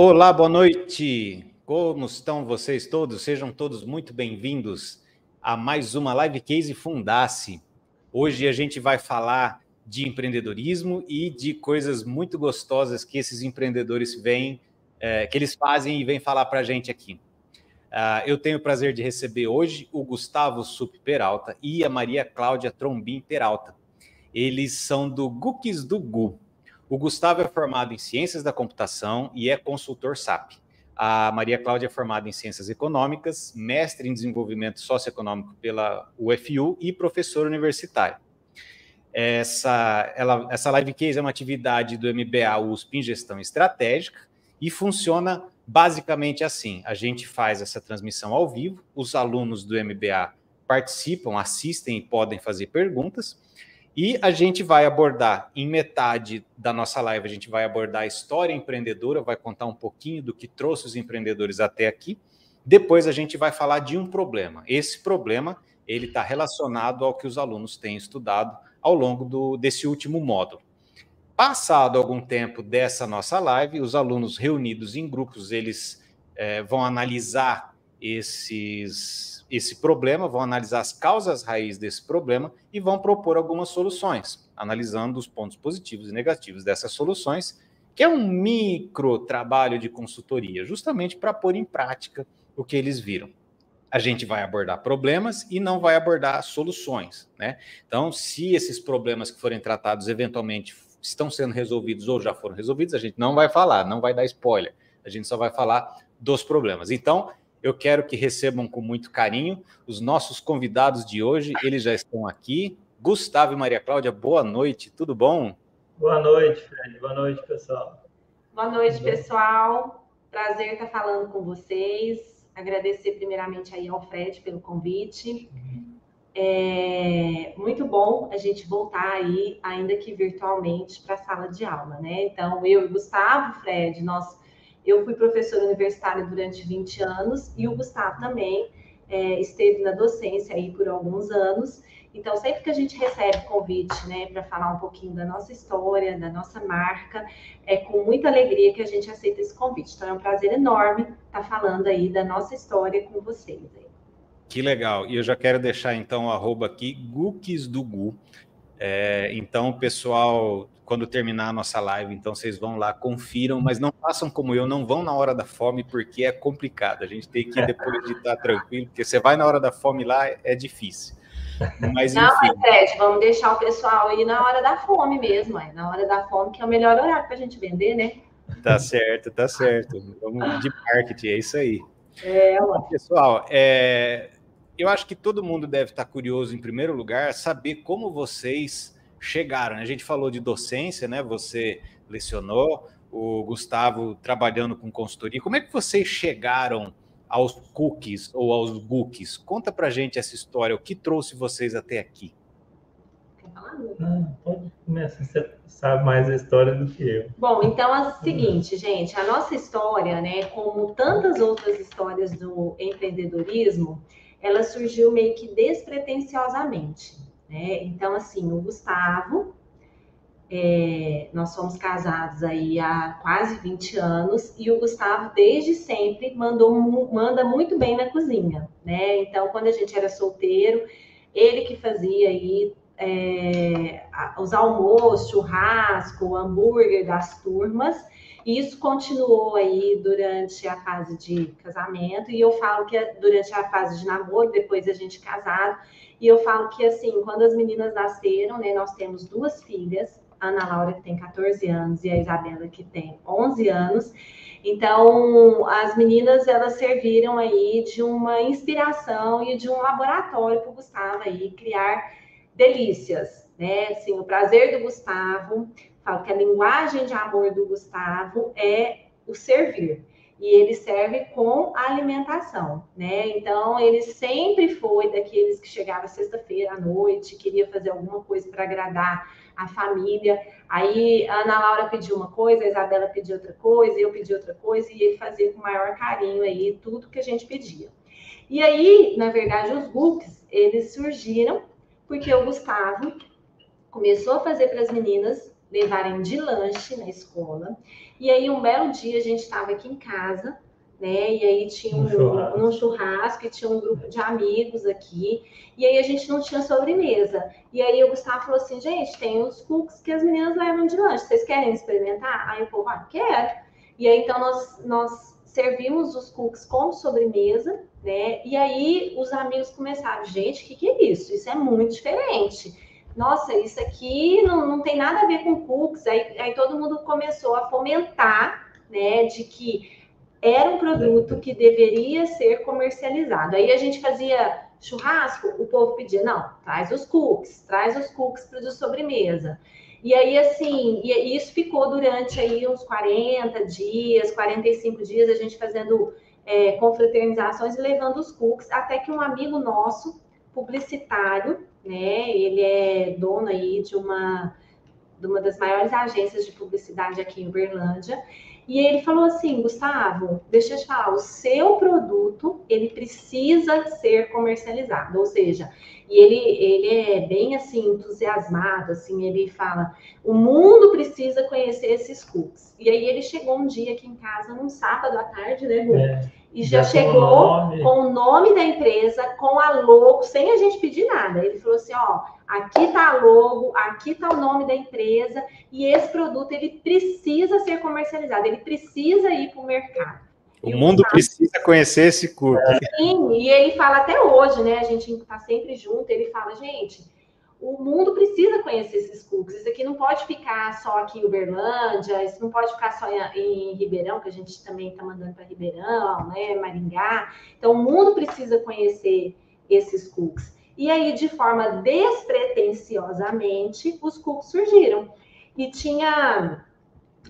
Olá, boa noite. Como estão vocês todos? Sejam todos muito bem-vindos a mais uma Live Case Fundace. Hoje a gente vai falar de empreendedorismo e de coisas muito gostosas que esses empreendedores que eles fazem e vêm falar para a gente aqui. Eu tenho o prazer de receber hoje o Gustavo Sup Peralta e a Maria Cláudia Trombin Peralta. Eles são do Guques do Gu. O Gustavo é formado em Ciências da Computação e é consultor SAP. A Maria Cláudia é formada em Ciências Econômicas, mestre em Desenvolvimento Socioeconômico pela UFU e professora universitária. Essa Live Case é uma atividade do MBA USP em Gestão Estratégica e funciona basicamente assim. A gente faz essa transmissão ao vivo, os alunos do MBA participam, assistem e podem fazer perguntas. E a gente vai abordar, em metade da nossa live, a gente vai abordar a história empreendedora, vai contar um pouquinho do que trouxe os empreendedores até aqui. Depois a gente vai falar de um problema. Esse problema, ele está relacionado ao que os alunos têm estudado ao longo desse último módulo. Passado algum tempo dessa nossa live, os alunos reunidos em grupos, eles vão analisar esse problema, vão analisar as causas raiz desse problema e vão propor algumas soluções, analisando os pontos positivos e negativos dessas soluções, que é um micro trabalho de consultoria, justamente para pôr em prática o que eles viram. A gente vai abordar problemas e não vai abordar soluções, né? Então, se esses problemas que forem tratados eventualmente estão sendo resolvidos ou já foram resolvidos, a gente não vai falar, não vai dar spoiler, a gente só vai falar dos problemas. Então, eu quero que recebam com muito carinho os nossos convidados de hoje. Eles já estão aqui. Gustavo e Maria Cláudia, boa noite. Tudo bom? Boa noite, Fred. Boa noite, pessoal. Boa noite, pessoal. Prazer estar falando com vocês. Agradecer primeiramente aí ao Fred pelo convite. É muito bom a gente voltar aí, ainda que virtualmente, para a sala de aula, né? Então, eu e o Gustavo, Fred, eu fui professora universitária durante 20 anos e o Gustavo também esteve na docência aí por alguns anos. Então, sempre que a gente recebe convite, né, para falar um pouquinho da nossa história, da nossa marca, é com muita alegria que a gente aceita esse convite. Então, é um prazer enorme estar falando aí da nossa história com vocês aí. Que legal. E eu já quero deixar, então, o arroba aqui, Guques do Gu. Então, pessoal, quando terminar a nossa live, então vocês vão lá, confiram, mas não façam como eu, não vão na hora da fome, porque é complicado. A gente tem que ir depois de estar tranquilo, porque você vai na hora da fome lá, é difícil. Mas, enfim. Não, Fred, vamos deixar o pessoal ir na hora da fome mesmo, na hora da fome, que é o melhor horário para a gente vender, né? Tá certo, tá certo. Vamos de marketing, é isso aí. Bom, pessoal, eu acho que todo mundo deve estar curioso, em primeiro lugar, saber como vocês chegaram. A gente falou de docência, né? Você lecionou, o Gustavo trabalhando com consultoria. Como é que vocês chegaram aos cookies ou aos Guques? Conta pra gente essa história, o que trouxe vocês até aqui? Pode começar, você sabe mais a história do que eu. Bom, então é o seguinte, gente, a nossa história, né, como tantas outras histórias do empreendedorismo, ela surgiu meio que despretensiosamente, né? Então, assim, o Gustavo, nós somos casados aí há quase 20 anos e o Gustavo, desde sempre, manda muito bem na cozinha, né? Então, quando a gente era solteiro, ele que fazia aí os almoços, churrasco, hambúrguer das turmas, e isso continuou aí durante a fase de casamento, e eu falo que durante a fase de namoro, depois a gente casado, e eu falo que assim, quando as meninas nasceram, né, nós temos duas filhas, a Ana Laura, que tem 14 anos, e a Isabela, que tem 11 anos. Então, as meninas, elas serviram aí de uma inspiração e de um laboratório para o Gustavo aí criar delícias, né? Assim, o prazer do Gustavo, falo que a linguagem de amor do Gustavo é o servir. E ele serve com alimentação, né? Então, ele sempre foi daqueles que chegava sexta-feira à noite, queria fazer alguma coisa para agradar a família. Aí, a Ana Laura pediu uma coisa, a Isabela pediu outra coisa, eu pedi outra coisa, e ele fazia com o maior carinho aí tudo que a gente pedia. E aí, na verdade, os Guques, eles surgiram porque o Gustavo começou a fazer para as meninas levarem de lanche na escola. E aí, um belo dia, a gente estava aqui em casa, né? E aí tinha num churrasco, e tinha um grupo de amigos aqui, e aí a gente não tinha sobremesa. E aí o Gustavo falou assim, gente, tem os cookies que as meninas levam de lanche, vocês querem experimentar? Aí o povo, quero. E aí, então, nós servimos os cookies como sobremesa, né? E aí os amigos começaram, gente, o que é isso? Isso é muito diferente. Nossa, isso aqui não tem nada a ver com cookies. Aí todo mundo começou a fomentar, né, de que era um produto que deveria ser comercializado. Aí a gente fazia churrasco, o povo pedia, não, traz os cookies para de sobremesa. E aí, assim, e isso ficou durante aí uns 40 dias, 45 dias, a gente fazendo confraternizações e levando os cookies, até que um amigo nosso, publicitário, né, ele é dono aí de uma das maiores agências de publicidade aqui em Uberlândia, e ele falou assim, Gustavo, deixa eu te falar, o seu produto, ele precisa ser comercializado, ou seja, e ele é bem, assim, entusiasmado, assim, ele fala, o mundo precisa conhecer esses cookies. E aí ele chegou um dia aqui em casa, num sábado à tarde, né, Gu? E já chegou com o nome da empresa, com a logo, sem a gente pedir nada. Ele falou assim, ó, aqui está a logo, aqui está o nome da empresa, e esse produto, ele precisa ser comercializado, ele precisa ir para o mercado. O mundo precisa conhecer esse cookie. Sim, e ele fala até hoje, né, a gente está sempre junto, ele fala, gente, o mundo precisa conhecer esses cookies, isso aqui não pode ficar só aqui em Uberlândia, isso não pode ficar só em Ribeirão, que a gente também está mandando para Ribeirão, né, Maringá, então o mundo precisa conhecer esses cookies. E aí, de forma despretensiosamente, os cookies surgiram. E tinha...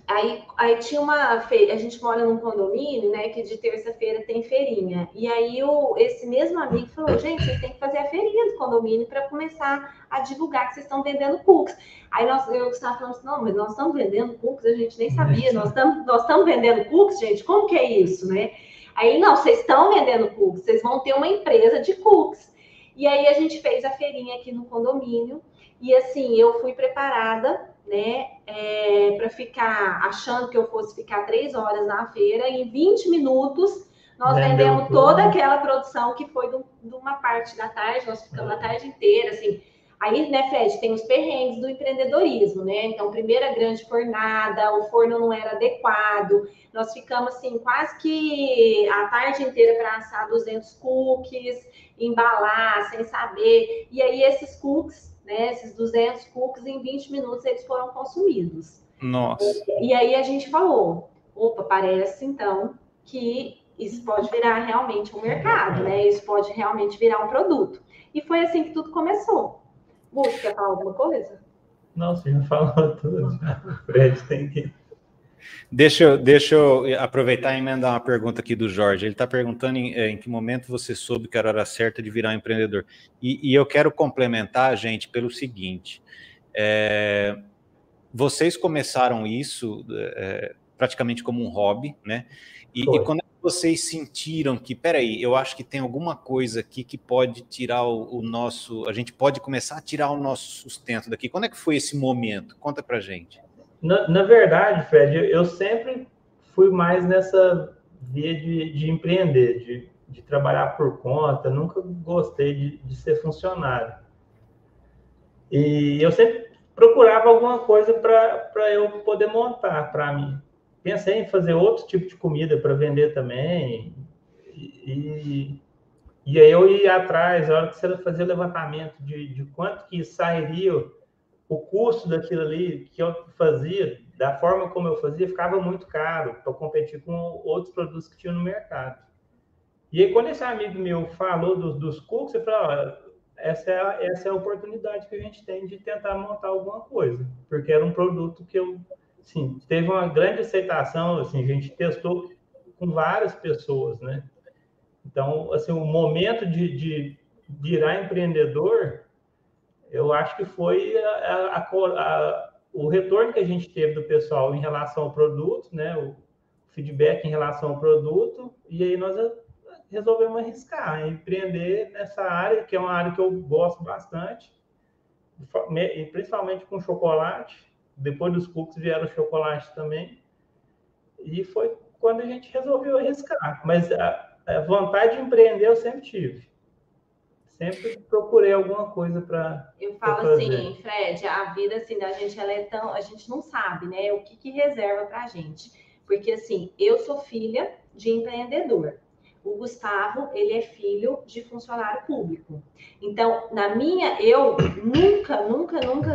Aí tinha uma feira, a gente mora num condomínio, né, que de terça-feira tem feirinha. E aí esse mesmo amigo falou, gente, vocês têm que fazer a feirinha do condomínio para começar a divulgar que vocês estão vendendo cookies. Aí eu estava falando assim, não, mas nós estamos vendendo cookies, a gente nem sabia, nós estamos vendendo cookies, gente, como que é isso, né? Aí, não, vocês estão vendendo cookies, vocês vão ter uma empresa de cookies. E aí a gente fez a feirinha aqui no condomínio, e assim, eu fui preparada, né, para ficar achando que eu fosse ficar 3 horas na feira, e em 20 minutos nós vendemos toda aquela produção que foi de uma parte da tarde, nós ficamos a tarde inteira, assim. Aí, né, Fred, tem os perrengues do empreendedorismo, né? Então, primeira grande fornada, o forno não era adequado, nós ficamos, assim, quase que a tarde inteira para assar 200 cookies, embalar, sem saber. E aí, esses cookies, né, esses 200 cookies, em 20 minutos eles foram consumidos. Nossa. E aí a gente falou, opa, parece então que isso pode virar realmente um mercado, né? Isso pode realmente virar um produto. E foi assim que tudo começou. Você quer falar alguma coisa? Não, você já falou tudo. O Fred tem que... Deixa eu aproveitar e emendar uma pergunta aqui do Jorge. Ele está perguntando em que momento você soube que era a hora certa de virar um empreendedor. E eu quero complementar, gente, pelo seguinte. Vocês começaram isso praticamente como um hobby, né? E quando vocês sentiram que, peraí, eu acho que tem alguma coisa aqui que pode tirar o nosso... A gente pode começar a tirar o nosso sustento daqui. Quando é que foi esse momento? Conta pra gente. Na verdade, Fred, eu sempre fui mais nessa via de empreender, de trabalhar por conta, nunca gostei de ser funcionário. E eu sempre procurava alguma coisa para eu poder montar para mim. Pensei em fazer outro tipo de comida para vender também. E aí eu ia atrás, a hora que você fazia o levantamento de quanto que sairia o custo daquilo ali que eu fazia, da forma como eu fazia, ficava muito caro para competir com outros produtos que tinham no mercado. E aí, quando esse amigo meu falou dos cookies, eu falei, essa é a oportunidade que a gente tem de tentar montar alguma coisa, porque era um produto que assim, teve uma grande aceitação, assim, a gente testou com várias pessoas, né? Então, assim, o momento de virar empreendedor, eu acho que foi o retorno que a gente teve do pessoal em relação ao produto, né? O feedback em relação ao produto, e aí nós resolvemos arriscar, empreender nessa área, que é uma área que eu gosto bastante, principalmente com chocolate. Depois dos cookies vieram o chocolate também. E foi quando a gente resolveu arriscar. Mas a vontade de empreender eu sempre tive. Sempre procurei alguma coisa para Eu falo assim, Fred, a vida assim da gente, ela é tão, a gente não sabe, né, o que reserva para a gente. Porque assim, eu sou filha de empreendedor. O Gustavo, ele é filho de funcionário público. Então, eu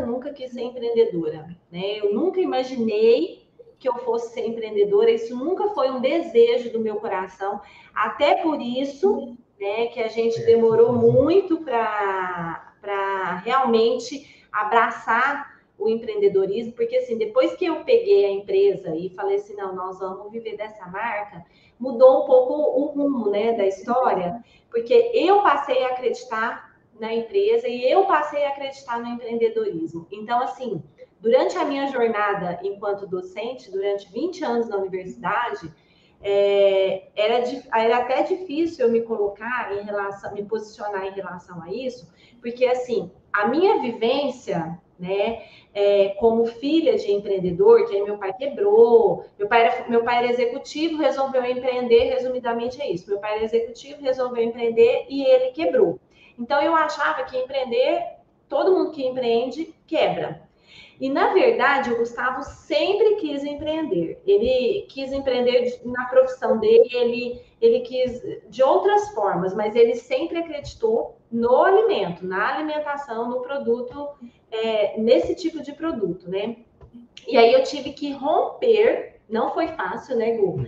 nunca quis ser empreendedora, né? Eu nunca imaginei que eu fosse ser empreendedora. Isso nunca foi um desejo do meu coração. Até por isso, né, que a gente demorou muito para realmente abraçar o empreendedorismo, porque assim, depois que eu peguei a empresa e falei assim, não, nós vamos viver dessa marca, mudou um pouco o rumo, né, da história, porque eu passei a acreditar na empresa e eu passei a acreditar no empreendedorismo. Então, assim, durante a minha jornada enquanto docente, durante 20 anos na universidade, era até difícil eu me colocar me posicionar em relação a isso, porque assim, a minha vivência, né, como filha de empreendedor, que aí meu pai quebrou, meu pai era executivo, resolveu empreender, resumidamente é isso, meu pai era executivo, resolveu empreender e ele quebrou. Então eu achava que empreender, todo mundo que empreende quebra. E, na verdade, o Gustavo sempre quis empreender. Ele quis empreender na profissão dele, ele quis de outras formas, mas ele sempre acreditou no alimento, na alimentação, no produto, nesse tipo de produto, né? E aí eu tive que romper, não foi fácil, né, Gu?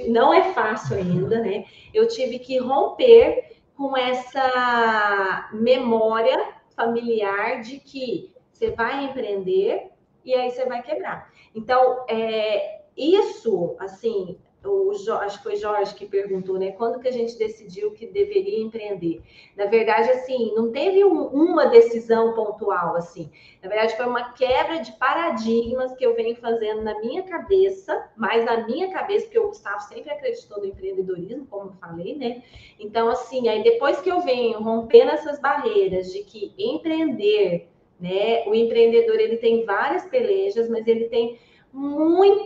Não é fácil ainda, né? Eu tive que romper com essa memória familiar de que você vai empreender e aí você vai quebrar. Então, isso, assim, acho que foi Jorge que perguntou, né? Quando que a gente decidiu que deveria empreender? Na verdade, assim, não teve uma decisão pontual, assim. Na verdade, foi uma quebra de paradigmas que eu venho fazendo na minha cabeça, mais na minha cabeça, porque o Gustavo sempre acreditou no empreendedorismo, como eu falei, né? Então, assim, aí depois que eu venho rompendo essas barreiras de que empreender, né? O empreendedor, ele tem várias pelejas, mas ele tem muito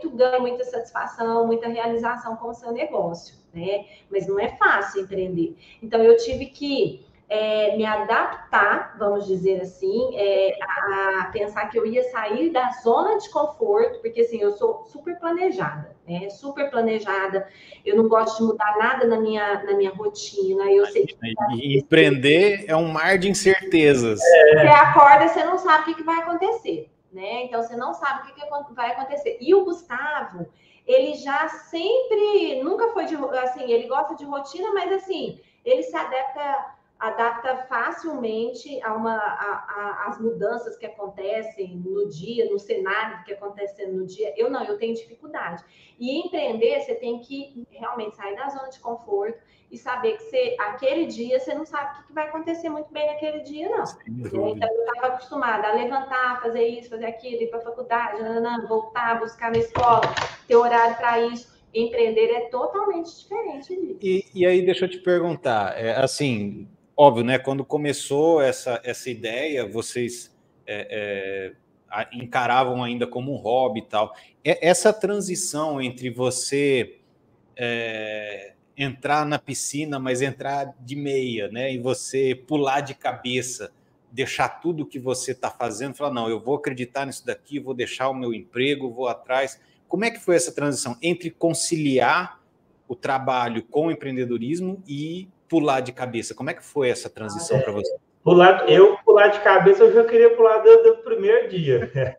ganho, muita satisfação, muita realização com o seu negócio, né? Mas não é fácil empreender. Então, eu tive que me adaptar, vamos dizer assim, a pensar que eu ia sair da zona de conforto, porque assim, eu sou super planejada, né? Super planejada, eu não gosto de mudar nada na minha rotina, eu sei que... E empreender é um mar de incertezas. Você acorda, você não sabe o que vai acontecer, né? Então, você não sabe o que vai acontecer. E o Gustavo, ele já sempre, nunca foi assim, ele gosta de rotina, mas assim, ele se adapta facilmente às mudanças que acontecem no dia, no cenário que acontece no dia. Eu tenho dificuldade. E empreender, você tem que realmente sair da zona de conforto e saber que aquele dia você não sabe o que vai acontecer muito bem naquele dia, não. Então, eu estava acostumada a levantar, fazer isso, fazer aquilo, ir para a faculdade, voltar, buscar na escola, ter horário para isso. Empreender é totalmente diferente disso. E aí, deixa eu te perguntar, assim, óbvio, né? Quando começou essa ideia, vocês encaravam ainda como um hobby e tal. Essa transição entre você entrar na piscina, mas entrar de meia, né? E você pular de cabeça, deixar tudo que você está fazendo, falar, não, eu vou acreditar nisso daqui, vou deixar o meu emprego, vou atrás. Como é que foi essa transição entre conciliar o trabalho com o empreendedorismo e pular de cabeça? Como é que foi essa transição para você? Pular de cabeça, eu já queria pular do primeiro dia.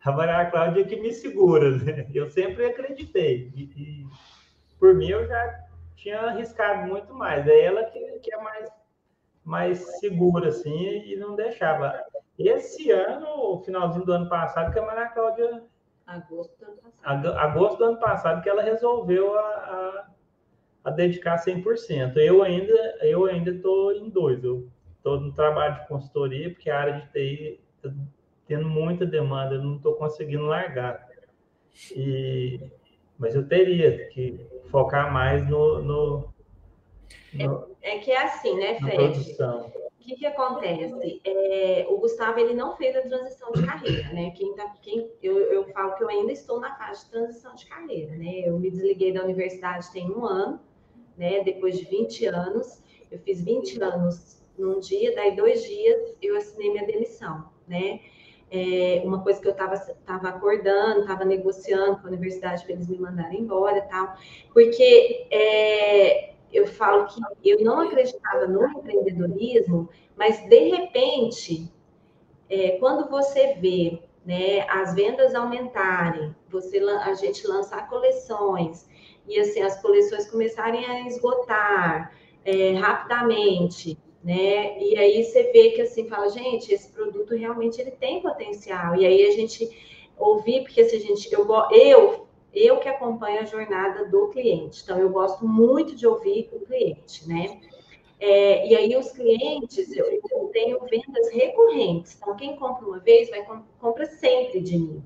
A Maria Cláudia que me segura, né? Eu sempre acreditei. E por mim, eu já tinha arriscado muito mais. É ela que é mais segura, assim, e não deixava. Esse ano, finalzinho do ano passado, que a Maria Cláudia... Agosto do ano passado, que ela resolveu a dedicar 100%. Eu ainda estou em 2. Eu estou no trabalho de consultoria, porque a área de TI está tendo muita demanda, eu não estou conseguindo largar. Mas eu teria que focar mais no é que é assim, né, Fred? Produção. que acontece? O Gustavo, ele não fez a transição de carreira, né? Eu falo que eu ainda estou na fase de transição de carreira, né? Eu me desliguei da universidade tem 1 ano, né? Depois de 20 anos, eu fiz 20 anos num dia, daí 2 dias eu assinei minha demissão, né? Uma coisa que eu estava acordando, estava negociando com a universidade para eles me mandarem embora e tal, porque eu falo que eu não acreditava no empreendedorismo, mas de repente, quando você vê, né, as vendas aumentarem, a gente lançar coleções, e assim, as coleções começarem a esgotar rapidamente, né? E aí você vê que assim, fala, gente, esse produto realmente ele tem potencial. E aí a gente ouvir, porque assim, eu que acompanho a jornada do cliente, então eu gosto muito de ouvir o cliente, né? E aí os clientes, eu tenho vendas recorrentes, então quem compra uma vez, compra sempre de mim.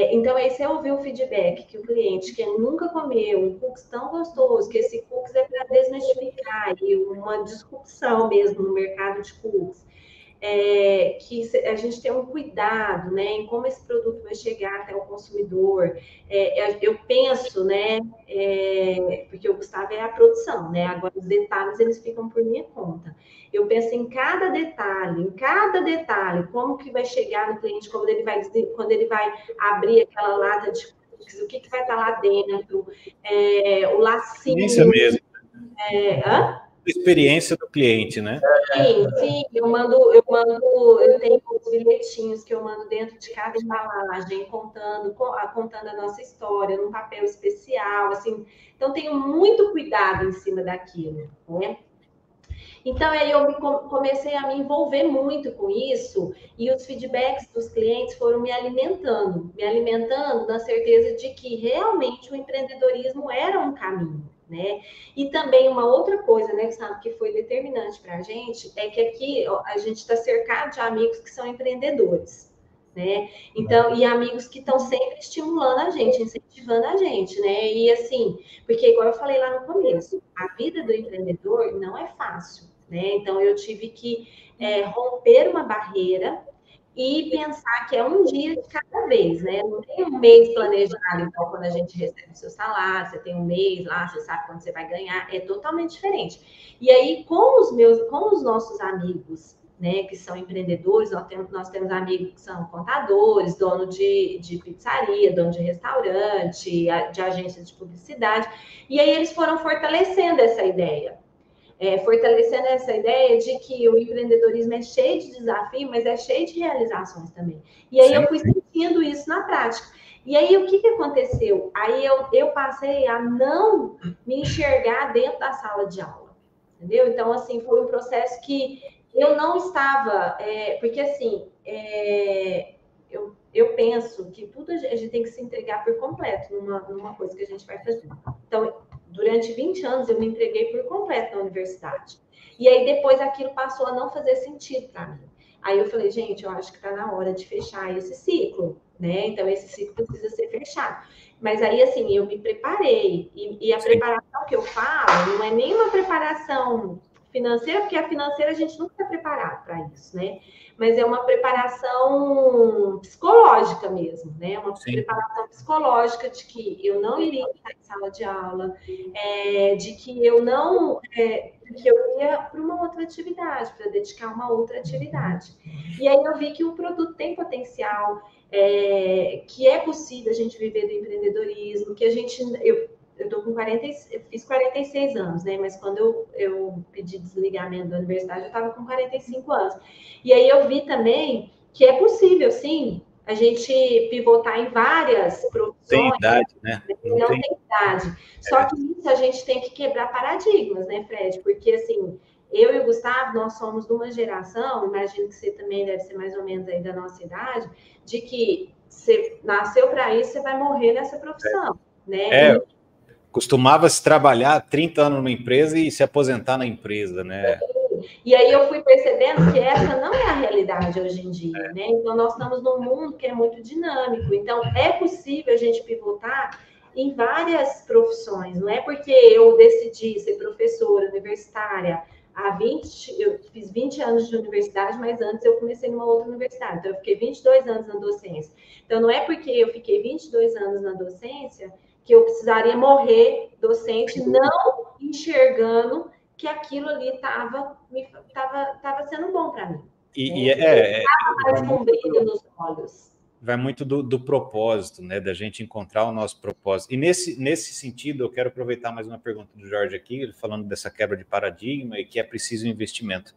Então, aí você ouviu o feedback que o cliente que nunca comeu um cookies tão gostoso, que esse cookies é para desmistificar e uma disrupção mesmo no mercado de cookies. Que a gente tem um cuidado, né, em como esse produto vai chegar até o consumidor. Eu penso, né, porque o Gustavo é a produção, né, agora os detalhes eles ficam por minha conta. Eu penso em cada detalhe, como que vai chegar no cliente, quando ele vai abrir aquela lata de cookies, o que vai estar lá dentro, o lacinho. Isso mesmo. Hã? Experiência do cliente, né? Sim, eu tenho os bilhetinhos que eu mando dentro de cada embalagem, contando a nossa história, num papel especial, assim. Então, tenho muito cuidado em cima daquilo, né? Então, aí eu comecei a me envolver muito com isso, e os feedbacks dos clientes foram me alimentando na certeza de que realmente o empreendedorismo era um caminho, né? E também uma outra coisa, né, sabe, que foi determinante para a gente, é que aqui a gente está cercado de amigos que são empreendedores, né? Então, e amigos que estão sempre estimulando a gente, incentivando a gente, né? E assim, porque igual eu falei lá no começo, a vida do empreendedor não é fácil, né? Então, eu tive que romper uma barreira e pensar que é um dia de cada vez, né? Não tem um mês planejado, igual quando a gente recebe o seu salário, você tem um mês lá, você sabe quando você vai ganhar, é totalmente diferente. E aí, com os nossos amigos, né, que são empreendedores, nós temos amigos que são contadores, dono de pizzaria, dono de restaurante, de agência de publicidade, e aí eles foram fortalecendo essa ideia. Fortalecendo essa ideia de que o empreendedorismo é cheio de desafio, mas é cheio de realizações também. E aí eu fui sentindo isso na prática. E aí o que aconteceu? Aí eu passei a não me enxergar dentro da sala de aula, entendeu? Então, assim, foi um processo que eu não estava... porque, assim, eu penso que tudo a gente tem que se entregar por completo numa coisa que a gente vai fazer. Então, durante 20 anos, eu me entreguei por completo na universidade. E aí, depois, aquilo passou a não fazer sentido para mim. Aí eu falei, gente, eu acho que está na hora de fechar esse ciclo, né? Então, esse ciclo precisa ser fechado. Mas aí, assim, eu me preparei. E a preparação que eu falo não é nem uma preparação financeira, porque a financeira a gente nunca está preparado para isso, né? Mas é uma preparação psicológica mesmo, né? Uma preparação psicológica de que eu não iria estar em sala de aula, de que eu não... que eu ia para uma outra atividade, para dedicar uma outra atividade. E aí eu vi que o produto tem potencial, que é possível a gente viver do empreendedorismo, que a gente... Eu tô com eu fiz 46 anos, né? Mas quando eu pedi desligamento da universidade, eu estava com 45 anos. E aí eu vi também que é possível, sim, a gente pivotar em várias profissões. Tem idade, né? Não tem idade. Só que isso a gente tem que quebrar paradigmas, né, Fred? Porque, assim, eu e o Gustavo, nós somos de uma geração, imagino que você também deve ser mais ou menos aí da nossa idade, de que você nasceu para isso, você vai morrer nessa profissão, né? Costumava-se trabalhar 30 anos numa empresa e se aposentar na empresa, né? E aí eu fui percebendo que essa não é a realidade hoje em dia, né? Então, nós estamos num mundo que é muito dinâmico. Então, é possível a gente pivotar em várias profissões. Não é porque eu decidi ser professora universitária eu fiz 20 anos de universidade, mas antes eu comecei numa outra universidade. Então, eu fiquei 22 anos na docência. Então, não é porque eu fiquei 22 anos na docência que eu precisaria morrer docente, não enxergando que aquilo ali estava sendo bom para mim. Mais com brilho nos olhos. Vai muito do propósito, né? Da gente encontrar o nosso propósito. E nesse sentido, eu quero aproveitar mais uma pergunta do Jorge aqui, ele falando dessa quebra de paradigma e que é preciso investimento.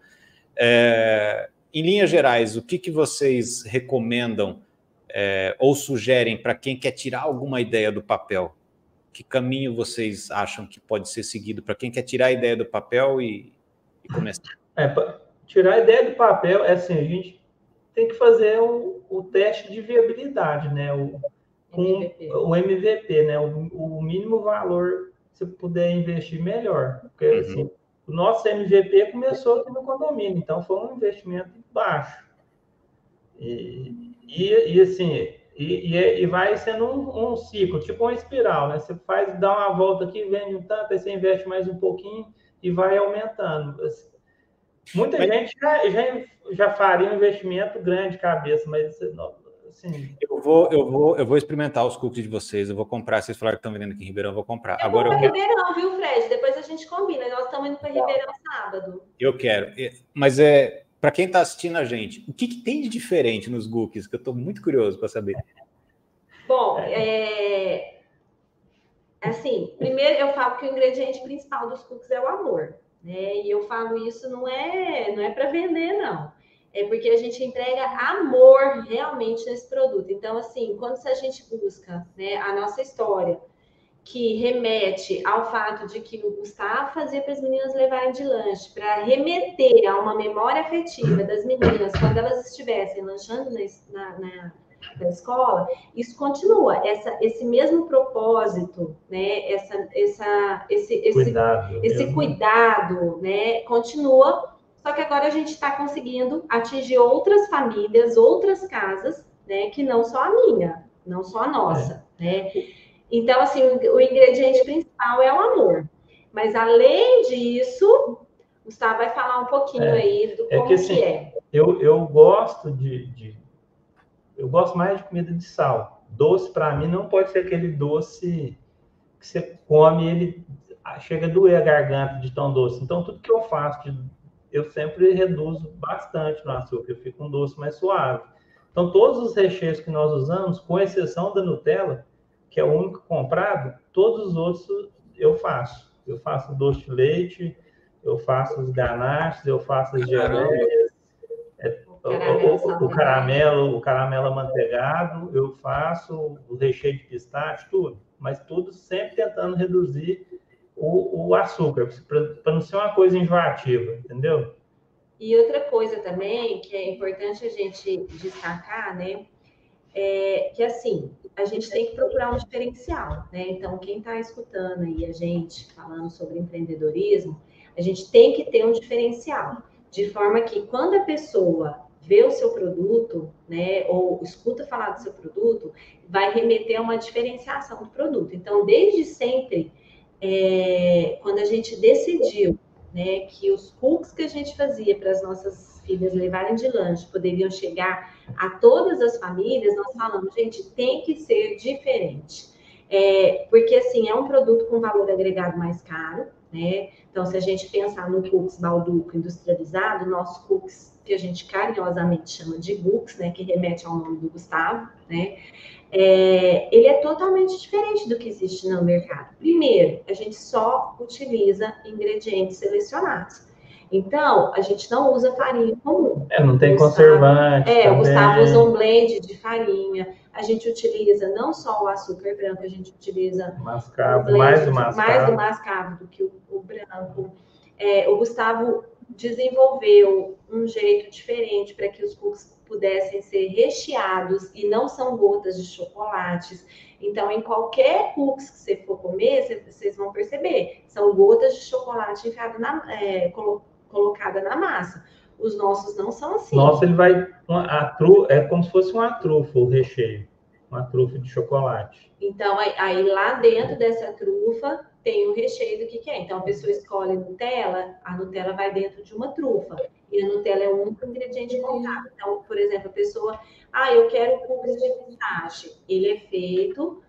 Em linhas gerais, o que vocês recomendam ou sugerem para quem quer tirar alguma ideia do papel? Que caminho vocês acham que pode ser seguido para quem quer tirar a ideia do papel e começar? Tirar a ideia do papel, assim, a gente tem que fazer o teste de viabilidade, né? O MVP, né? O mínimo valor, se puder investir, melhor. Porque, assim, o nosso MVP começou aqui no condomínio, então foi um investimento baixo. E vai sendo um ciclo, tipo uma espiral, né? Você dá uma volta aqui, vende um tanto, aí você investe mais um pouquinho e vai aumentando. Muita gente já faria um investimento grande de cabeça, mas assim... Eu vou experimentar os cookies de vocês, eu vou comprar. Vocês falaram que estão vendendo aqui em Ribeirão, eu vou comprar. Agora Ribeirão, viu, Fred? Depois a gente combina. Nós estamos indo para Ribeirão sábado. Eu quero. Mas para quem está assistindo a gente, o que tem de diferente nos cookies? Que eu estou muito curioso para saber. Bom, assim, primeiro eu falo que o ingrediente principal dos cookies é o amor. Né? E eu falo isso não é para vender, não. É porque a gente entrega amor realmente nesse produto. Então, assim, quando a gente busca, né, a nossa história, que remete ao fato de que o Gustavo fazia para as meninas levarem de lanche, para remeter a uma memória afetiva das meninas quando elas estivessem lanchando na escola, isso continua, esse mesmo propósito, né? Esse cuidado, né? Continua, só que agora a gente está conseguindo atingir outras famílias, outras casas, né? Que não só a minha, não só a nossa, né? Então, assim, o ingrediente principal é o amor. Mas, além disso, o Gustavo vai falar um pouquinho aí do como que é. Eu gosto eu gosto mais de comida de sal. Doce, para mim, não pode ser aquele doce que você come e ele chega a doer a garganta de tão doce. Então, tudo que eu faço, eu sempre reduzo bastante no açúcar. Eu fico um doce mais suave. Então, todos os recheios que nós usamos, com exceção da Nutella, que é o único comprado, todos os outros eu faço. Eu faço doce de leite, eu faço os ganaches, eu faço as geleias, o caramelo amanteigado, eu faço o recheio de pistache, tudo. Mas tudo sempre tentando reduzir o açúcar, para não ser uma coisa enjoativa, entendeu? E outra coisa também, que é importante a gente destacar, né? Que assim, a gente tem que procurar um diferencial, né? Então, quem está escutando aí a gente falando sobre empreendedorismo, a gente tem que ter um diferencial, de forma que quando a pessoa vê o seu produto, né, ou escuta falar do seu produto, vai remeter a uma diferenciação do produto. Então, desde sempre, quando a gente decidiu, né, que os cookies que a gente fazia para as nossas filhas levarem de lanche poderiam chegar a todas as famílias, nós falamos, gente, tem que ser diferente. Porque, assim, é um produto com valor agregado mais caro, né? Então, se a gente pensar no cookies Balduco industrializado, nosso cookies, que a gente carinhosamente chama de Gux, né, que remete ao nome do Gustavo, né? Ele é totalmente diferente do que existe no mercado. Primeiro, a gente só utiliza ingredientes selecionados. Então, a gente não usa farinha comum. Não tem conservante. O Gustavo usa um blend de farinha. A gente utiliza não só o açúcar branco, a gente utiliza mascavo, mais o mascavo do que o branco. O Gustavo desenvolveu um jeito diferente para que os cookies pudessem ser recheados e não são gotas de chocolates. Então, em qualquer cookies que você for comer, vocês vão perceber, são gotas de chocolate colocada na massa. Os nossos não são assim. Nossa, ele vai é como se fosse uma trufa o recheio. uma trufa de chocolate. Então, aí lá dentro dessa trufa tem o recheio do que é. Então, a pessoa escolhe Nutella, a Nutella vai dentro de uma trufa. E a Nutella é o único ingrediente contado. Então, por exemplo, a pessoa... eu quero cookies de pistache. Ele é feito...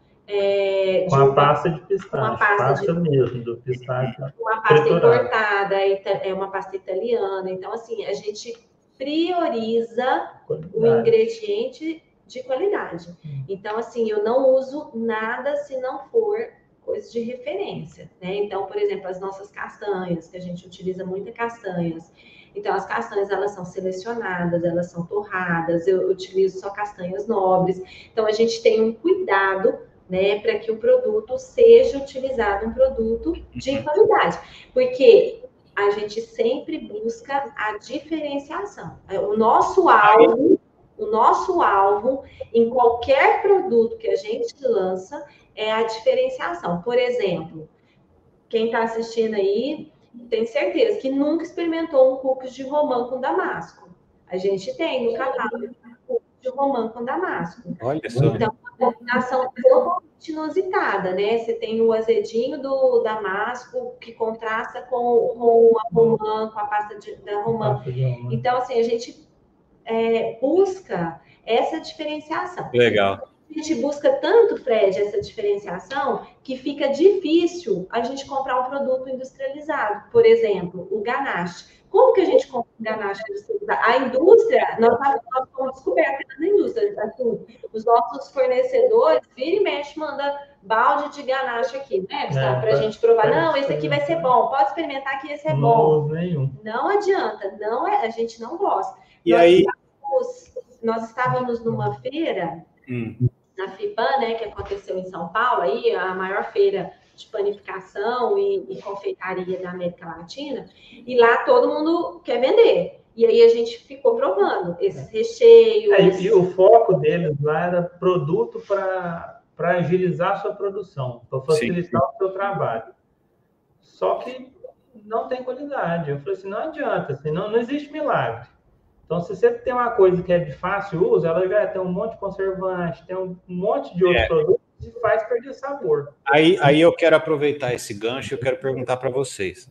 com a pasta de pistache. Uma pasta mesmo, do pistache. Uma pasta importada, é uma pasta italiana. Então, assim, a gente prioriza o ingrediente de qualidade. Então, assim, eu não uso nada se não for coisa de referência, né? Então, por exemplo, as nossas castanhas, que a gente utiliza muitas castanhas. Então, as castanhas, elas são selecionadas, elas são torradas, eu utilizo só castanhas nobres. Então, a gente tem um cuidado, né, para que o produto seja utilizado, um produto de qualidade. Porque a gente sempre busca a diferenciação. O nosso alvo em qualquer produto que a gente lança é a diferenciação. Por exemplo, quem está assistindo aí tem certeza que nunca experimentou um cookies de romã com damasco. A gente tem no catálogo de romã com damasco. Olha só. Então, uma combinação totalmente inusitada, né? Você tem o azedinho do damasco que contrasta com a romã, com a pasta da romã. Então, assim, a gente busca essa diferenciação. Legal. A gente busca tanto, Fred, essa diferenciação, que fica difícil a gente comprar um produto industrializado. Por exemplo, o ganache. Como que a gente compra um ganache industrializado? A indústria, nós fomos descobertos na indústria. Assim, os nossos fornecedores, vira e mexe, manda balde de ganache aqui, né, Gustavo? Para a gente provar. Não, esse aqui vai ser bom. Pode experimentar que esse é bom. Não adianta. A gente não gosta. E aí? Nós estávamos numa feira... na FIPAM, né, que aconteceu em São Paulo, aí, a maior feira de panificação e confeitaria da América Latina, e lá todo mundo quer vender. E aí a gente ficou provando esses recheios. E o foco deles lá era produto para agilizar a sua produção, para facilitar o seu trabalho. Só que não tem qualidade. Eu falei assim, não adianta, assim, não existe milagre. Então, se você tem uma coisa que é de fácil uso, ela já tem um monte de conservante, tem um monte de outros produtos que faz perder sabor. Aí eu quero aproveitar esse gancho e eu quero perguntar para vocês.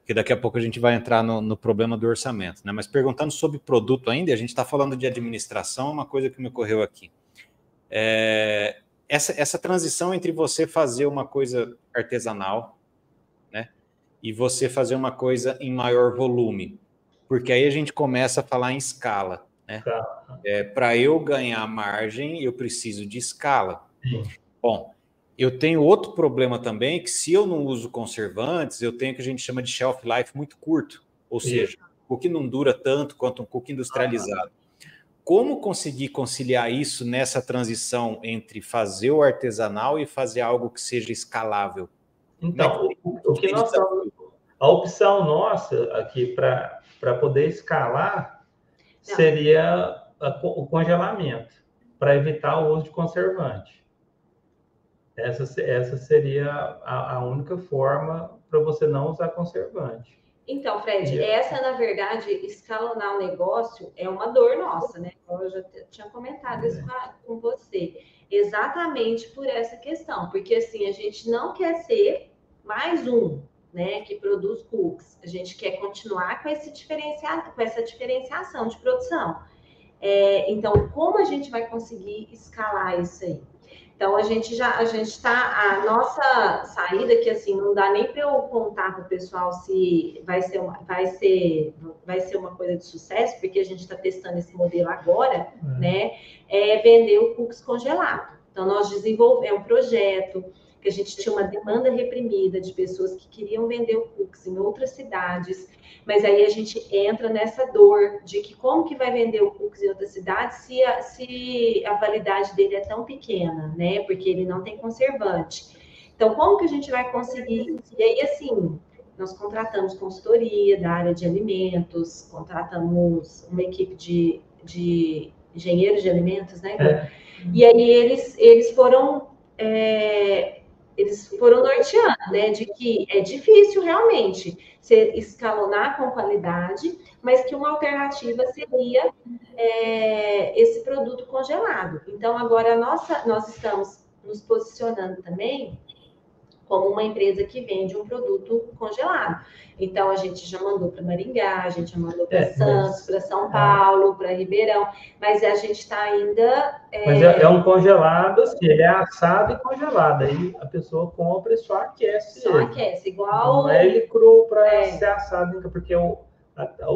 Que daqui a pouco a gente vai entrar no problema do orçamento, né? Mas perguntando sobre produto ainda, a gente está falando de administração, uma coisa que me ocorreu aqui. Essa transição entre você fazer uma coisa artesanal, né, e você fazer uma coisa em maior volume. Porque aí a gente começa a falar em escala, né? Para eu ganhar margem, eu preciso de escala. Bom, eu tenho outro problema também, que se eu não uso conservantes, eu tenho o que a gente chama de shelf life muito curto. Ou seja, o cookie não dura tanto quanto um cookie industrializado. Como conseguir conciliar isso nessa transição entre fazer o artesanal e fazer algo que seja escalável? Então, o que nós estamos... A opção nossa aqui para poder escalar seria o congelamento, para evitar o uso de conservante. Essa seria a única forma para você não usar conservante. Então, Fred, essa, na verdade, escalonar o negócio é uma dor nossa, né? Eu já tinha comentado isso com você. Exatamente por essa questão. Porque, assim, a gente não quer ser mais um, né, que produz cookies. A gente quer continuar com essa diferenciação de produção. Então, como a gente vai conseguir escalar isso aí? Então, a gente está... A nossa saída, que assim, não dá nem para eu contar para o pessoal se vai ser uma coisa de sucesso, porque a gente está testando esse modelo agora, né? É vender o cookies congelado. Então, nós desenvolvemos um projeto que a gente tinha uma demanda reprimida de pessoas que queriam vender o cookies em outras cidades, mas aí a gente entra nessa dor de que como que vai vender o cookies em outras cidades se a validade dele é tão pequena, né? Porque ele não tem conservante. Então, como que a gente vai conseguir? E aí, assim, nós contratamos consultoria da área de alimentos, contratamos uma equipe de engenheiros de alimentos, né? E aí eles foram... eles foram norteando, né, de que é difícil realmente você escalonar com qualidade, mas que uma alternativa seria esse produto congelado. Então, agora nós estamos nos posicionando também como uma empresa que vende um produto congelado. Então, a gente já mandou para Maringá, a gente já mandou para Santos, para São Paulo, para Ribeirão, mas a gente está ainda... Mas é um congelado, assim, ele é assado e congelado, aí a pessoa compra e só aquece. Só aquece, igual... Não é ele cru para ser assado, porque o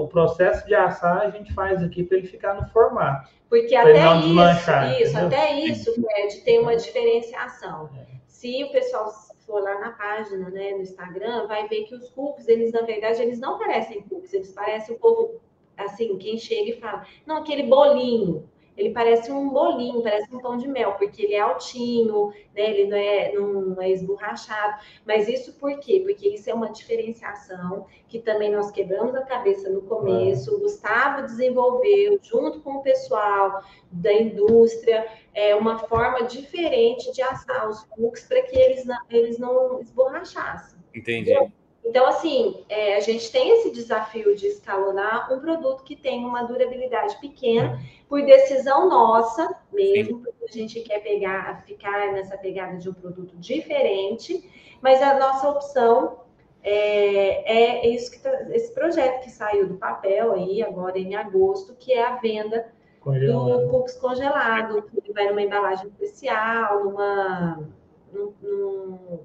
processo de assar a gente faz aqui para ele ficar no formato. Porque até isso, Fred, tem uma diferenciação. Se o pessoal for lá na página, né, no Instagram, vai ver que os cookies, eles, na verdade, eles não parecem cookies, eles parecem o povo, assim, quem chega e fala, não, aquele bolinho, ele parece um bolinho, parece um pão de mel, porque ele é altinho, né, ele não é esborrachado, mas isso por quê? Porque isso é uma diferenciação que também nós quebramos a cabeça no começo, o Gustavo desenvolveu, junto com o pessoal da indústria, uma forma diferente de assar os cookies para que eles não esborrachassem. Entendi. Então, assim, a gente tem esse desafio de escalonar um produto que tem uma durabilidade pequena, por decisão nossa mesmo, porque a gente quer ficar nessa pegada de um produto diferente, mas a nossa opção é esse projeto que saiu do papel aí, agora em agosto, que é a venda do cookies congelado, que vai numa embalagem especial,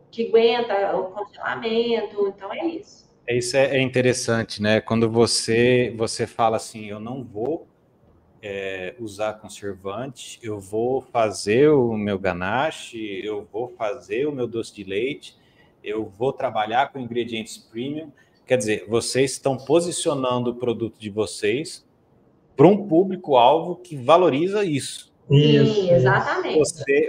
que aguenta o congelamento, então é isso. Isso é interessante, né? Quando você fala assim, eu não vou usar conservante, eu vou fazer o meu ganache, eu vou fazer o meu doce de leite, eu vou trabalhar com ingredientes premium. Quer dizer, vocês estão posicionando o produto de vocês para um público-alvo que valoriza isso. Sim, exatamente.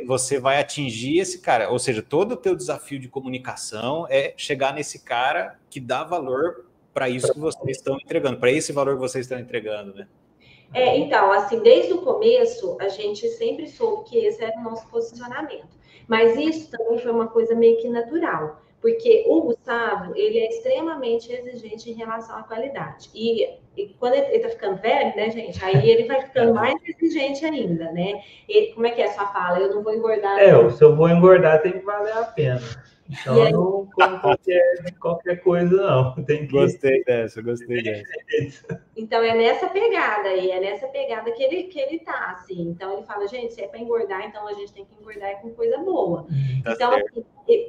Você vai atingir esse cara, ou seja, todo o teu desafio de comunicação é chegar nesse cara que dá valor para isso que vocês estão entregando, para esse valor que vocês estão entregando, né? Então, assim, desde o começo, a gente sempre soube que esse era o nosso posicionamento. Mas isso também foi uma coisa meio que natural, porque o Gustavo, ele é extremamente exigente em relação à qualidade. E quando ele tá ficando velho, né, gente, aí ele vai ficando mais exigente ainda, né? Como é que é a sua fala? Eu não vou engordar. Se eu vou engordar, tem que valer a pena. Então, eu não como qualquer coisa, não. Gostei dessa. Então, é nessa pegada aí, que ele tá, assim. Então, ele fala, gente, se é para engordar, então a gente tem que engordar com coisa boa. Então, assim,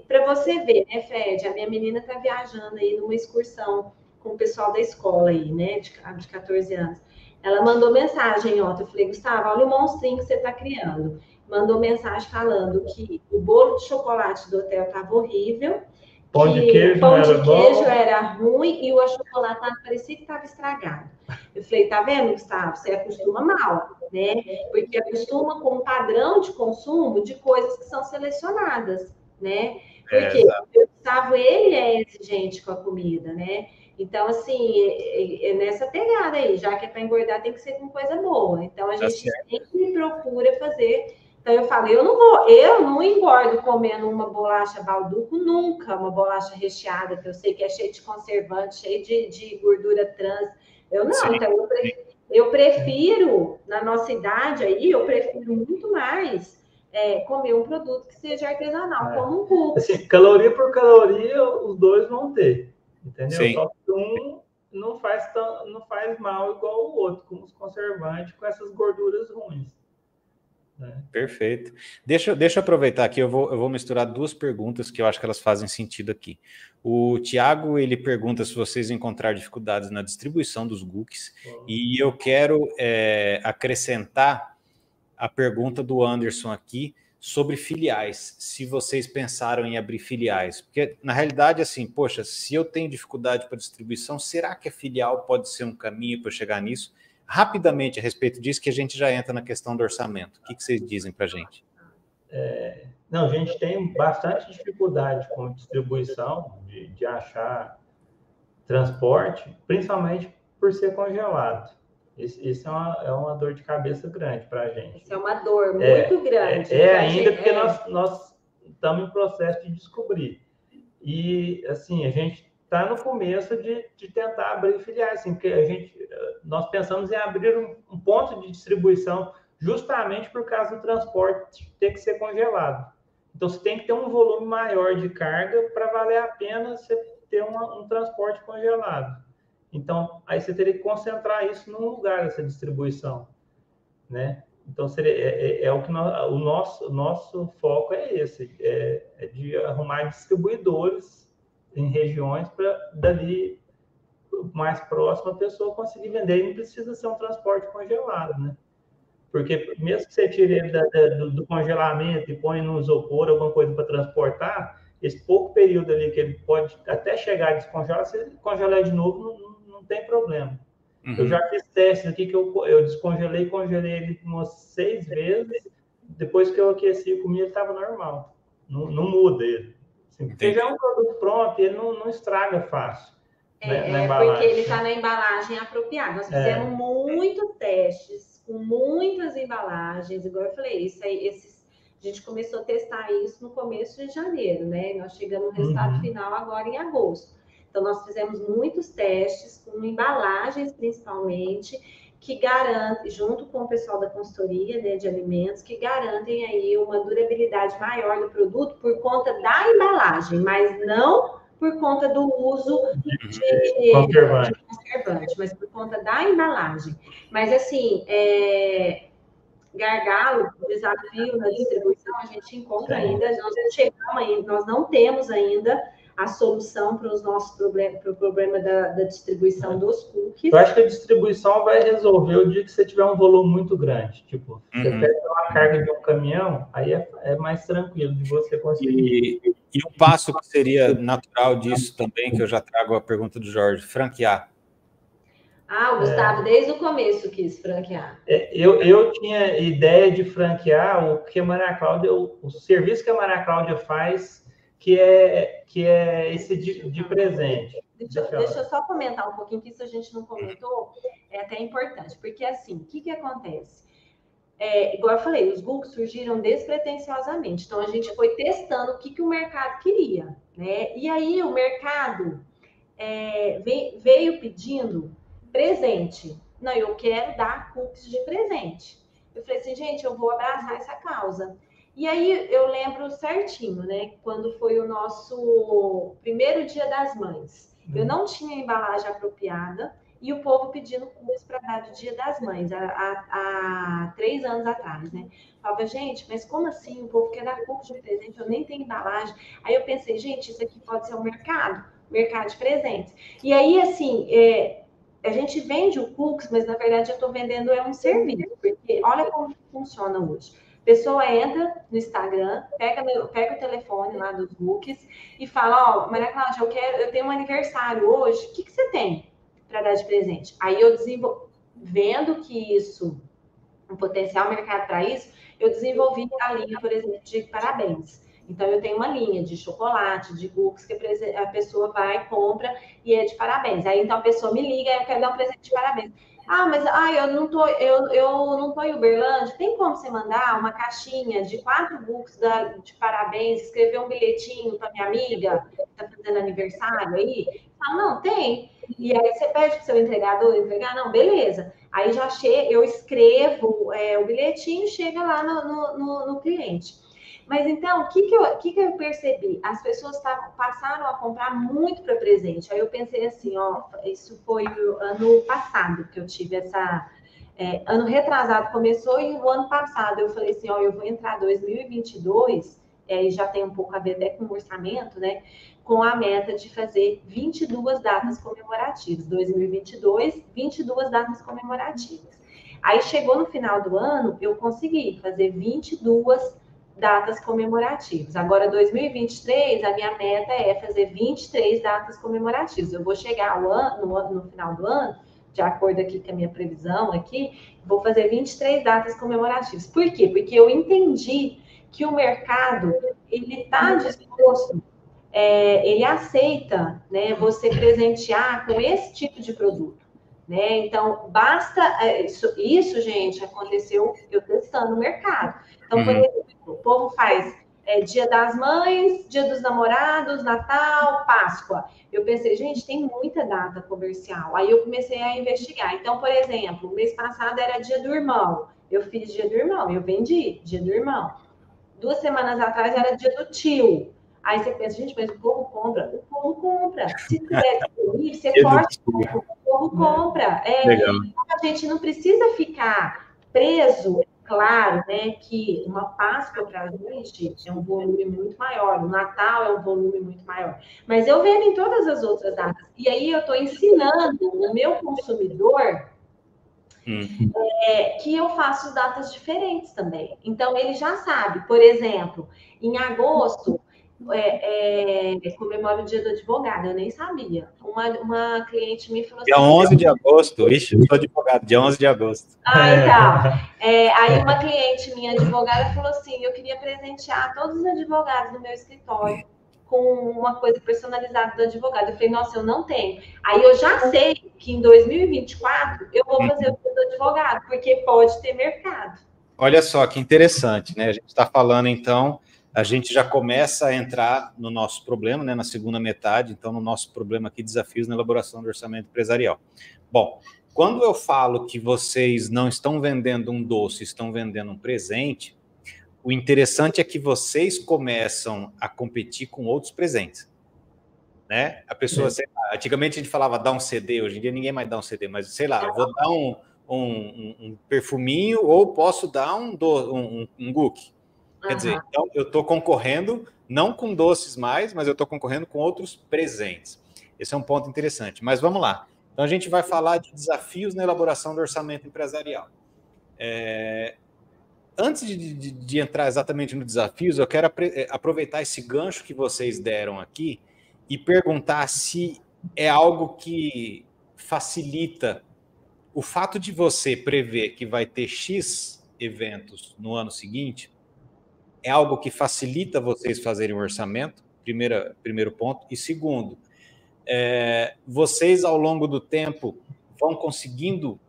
para você ver, né, Fred, a minha menina tá viajando aí numa excursão com o pessoal da escola aí, né, de 14 anos. Ela mandou mensagem ontem, eu falei, Gustavo, olha o monstrinho que você tá criando. Mandou mensagem falando que o bolo de chocolate do hotel estava horrível, pão de queijo era ruim e o achocolatado parecia que estava estragado. Eu falei, tá vendo, Gustavo? Você acostuma mal, né? Porque acostuma com um padrão de consumo de coisas que são selecionadas, né? Porque o Gustavo, ele é exigente com a comida, né? Então, assim, é nessa pegada aí, já que é para engordar, tem que ser com coisa boa. Então, a gente sempre procura fazer. Então, eu falei, eu não engordo comendo uma bolacha Balduco nunca, uma bolacha recheada, que eu sei que é cheia de conservante, cheia de gordura trans. Eu não, sim, então eu prefiro, na nossa idade aí, eu prefiro muito mais comer um produto que seja artesanal, como um cookies. Assim, caloria por caloria, os dois vão ter, entendeu? Sim. Só que um não faz mal igual o outro, com os conservantes, com essas gorduras ruins. Perfeito. Deixa eu aproveitar aqui, eu vou misturar duas perguntas que eu acho que elas fazem sentido aqui. O Tiago, ele pergunta se vocês encontraram dificuldades na distribuição dos cookies, e eu quero acrescentar a pergunta do Anderson aqui sobre filiais, se vocês pensaram em abrir filiais, porque na realidade, assim, poxa, se eu tenho dificuldade para distribuição, será que a filial pode ser um caminho para chegar nisso? Rapidamente a respeito disso, que a gente já entra na questão do orçamento. O que vocês dizem para a gente? Não, a gente tem bastante dificuldade com distribuição, de achar transporte, principalmente por ser congelado. Isso é uma dor de cabeça grande para a gente. Isso é uma dor muito grande. Ainda porque estamos em processo de descobrir. E, assim, a gente está no começo de tentar abrir filiais, assim, porque nós pensamos em abrir um ponto de distribuição justamente por causa do transporte ter que ser congelado. Então, você tem que ter um volume maior de carga para valer a pena você ter um transporte congelado. Então, aí você teria que concentrar isso num lugar, essa distribuição, né? Então, seria, o que o nosso foco é esse, é de arrumar distribuidores em regiões para, dali, mais próximo, a pessoa conseguir vender. E não precisa ser um transporte congelado, né? Porque mesmo que você tire ele do congelamento e põe no isopor, alguma coisa para transportar, esse pouco período ali que ele pode até chegar a descongelar, se ele congelar de novo, não tem problema. Uhum. Eu já fiz testes aqui que eu descongelei e congelei ele umas 6 vezes. Depois que eu aqueci e comi, ele estava normal. Não muda ele. Assim, porque já é um produto pronto e ele não estraga fácil. Porque ele está na embalagem apropriada. Nós fizemos muitos testes com muitas embalagens, igual eu falei, a gente começou a testar isso no começo de janeiro, né? Nós chegamos no resultado final agora em agosto. Então, nós fizemos muitos testes com embalagens, principalmente, que garantem, junto com o pessoal da consultoria, né, de alimentos, que garantem aí uma durabilidade maior do produto por conta da embalagem, mas não por conta do uso de conservante, mas por conta da embalagem. Mas, assim, gargalo, desafio na distribuição, a gente encontra ainda, nós não temos ainda a solução para os nossos problemas, para o problema da distribuição dos cookies. Eu acho que a distribuição vai resolver o dia que você tiver um volume muito grande. Tipo, você pega uma carga de um caminhão, aí é mais tranquilo de você conseguir. E um passo que seria natural disso também, que eu já trago a pergunta do Jorge, franquear. O Gustavo, desde o começo, quis franquear. Eu tinha ideia de franquear o que a Maria Cláudia, o serviço que a Maria Cláudia faz, que é esse de presente. Deixa eu só comentar um pouquinho, que isso a gente não comentou, é até importante, porque assim, o que acontece? Igual eu falei, os Google surgiram despretensiosamente, então a gente foi testando o que o mercado queria, né? E aí o mercado veio pedindo presente. Não, eu quero dar cookies de presente. Eu falei assim, gente, eu vou abraçar essa causa. E aí eu lembro certinho, né? Quando foi o nosso primeiro Dia das Mães. Eu não tinha embalagem apropriada e o povo pedindo cookies para dar de Dia das Mães, há 3 anos atrás, né? Falava, gente, mas como assim? O povo quer dar cookies de presente, eu nem tenho embalagem. Aí eu pensei, gente, isso aqui pode ser um mercado de presentes. E aí, assim, a gente vende o cookies, mas na verdade eu estou vendendo um serviço, porque olha como funciona hoje. A pessoa entra no Instagram, pega o telefone lá dos cookies e fala, Maria Cláudia, eu tenho um aniversário hoje, o que você tem para dar de presente? Aí eu vendo que isso, um potencial mercado para isso, eu desenvolvi a linha, por exemplo, de parabéns. Então, eu tenho uma linha de chocolate, de cookies, que a pessoa vai, compra e é de parabéns. Aí, então, a pessoa me liga e eu quero dar um presente de parabéns. Mas eu não tô em Uberlândia. Tem como você mandar uma caixinha de 4 cookies de parabéns, escrever um bilhetinho para minha amiga que está fazendo aniversário aí? Fala, não, tem. E aí você pede para o seu entregador entregar? Não, beleza. Aí eu escrevo o bilhetinho, chega lá no cliente. Mas então, o que eu percebi? As pessoas passaram a comprar muito para presente. Aí eu pensei assim, isso foi o ano passado que eu tive ano retrasado começou e o ano passado eu falei assim, eu vou entrar 2022, e já tem um pouco a ver até com o orçamento, né? Com a meta de fazer 22 datas comemorativas. 2022, 22 datas comemorativas. Aí chegou no final do ano, eu consegui fazer 22 datas comemorativas. Agora, 2023, a minha meta é fazer 23 datas comemorativas. Eu vou chegar no final do ano, de acordo aqui com a minha previsão aqui, vou fazer 23 datas comemorativas. Por quê? Porque eu entendi que o mercado, ele está disposto, ele aceita, né, você presentear com esse tipo de produto. Né? Então, basta... Isso, gente, aconteceu eu testando o mercado. Então, por exemplo, o povo faz Dia das Mães, Dia dos Namorados, Natal, Páscoa. Eu pensei, gente, tem muita data comercial. Aí eu comecei a investigar. Então, por exemplo, o mês passado era Dia do Irmão. Eu fiz Dia do Irmão, eu vendi Dia do Irmão. 2 semanas atrás era Dia do Tio. Aí você pensa, gente, mas o povo compra? O povo compra. Se tiver disponível, você corta, o povo compra. Legal. A gente não precisa ficar preso. Claro, né, que uma Páscoa para a gente é um volume muito maior, o Natal é um volume muito maior. Mas eu vendo em todas as outras datas. E aí eu estou ensinando o meu consumidor que eu faço datas diferentes também. Então, ele já sabe. Por exemplo, em agosto, comemora o Dia do Advogado. Eu nem sabia. Uma cliente me falou assim... Dia 11 de agosto. Ixi, eu sou advogado. Dia 11 de agosto. Então. Aí uma cliente minha advogada falou assim, eu queria presentear todos os advogados do meu escritório com uma coisa personalizada do advogado. Eu falei, nossa, eu não tenho. Aí eu já sei que em 2024 eu vou fazer o Dia do Advogado, porque pode ter mercado. Olha só que interessante, né? A gente está falando, então, a gente já começa a entrar no nosso problema, né? Na segunda metade, então, no nosso problema aqui, desafios na elaboração do orçamento empresarial. Bom, quando eu falo que vocês não estão vendendo um doce, estão vendendo um presente, o interessante é que vocês começam a competir com outros presentes, né? A pessoa, sei lá, antigamente a gente falava dar um CD, hoje em dia ninguém mais dá um CD, mas sei lá, eu vou dar um perfuminho ou posso dar um cookie. Quer dizer, então eu estou concorrendo não com doces mais, mas eu estou concorrendo com outros presentes. Esse é um ponto interessante. Mas vamos lá. Então a gente vai falar de desafios na elaboração do orçamento empresarial. Antes de entrar exatamente no desafios, eu quero aproveitar esse gancho que vocês deram aqui e perguntar se é algo que facilita o fato de você prever que vai ter X eventos no ano seguinte, é algo que facilita vocês fazerem o orçamento, primeiro ponto. E segundo, vocês ao longo do tempo vão conseguindo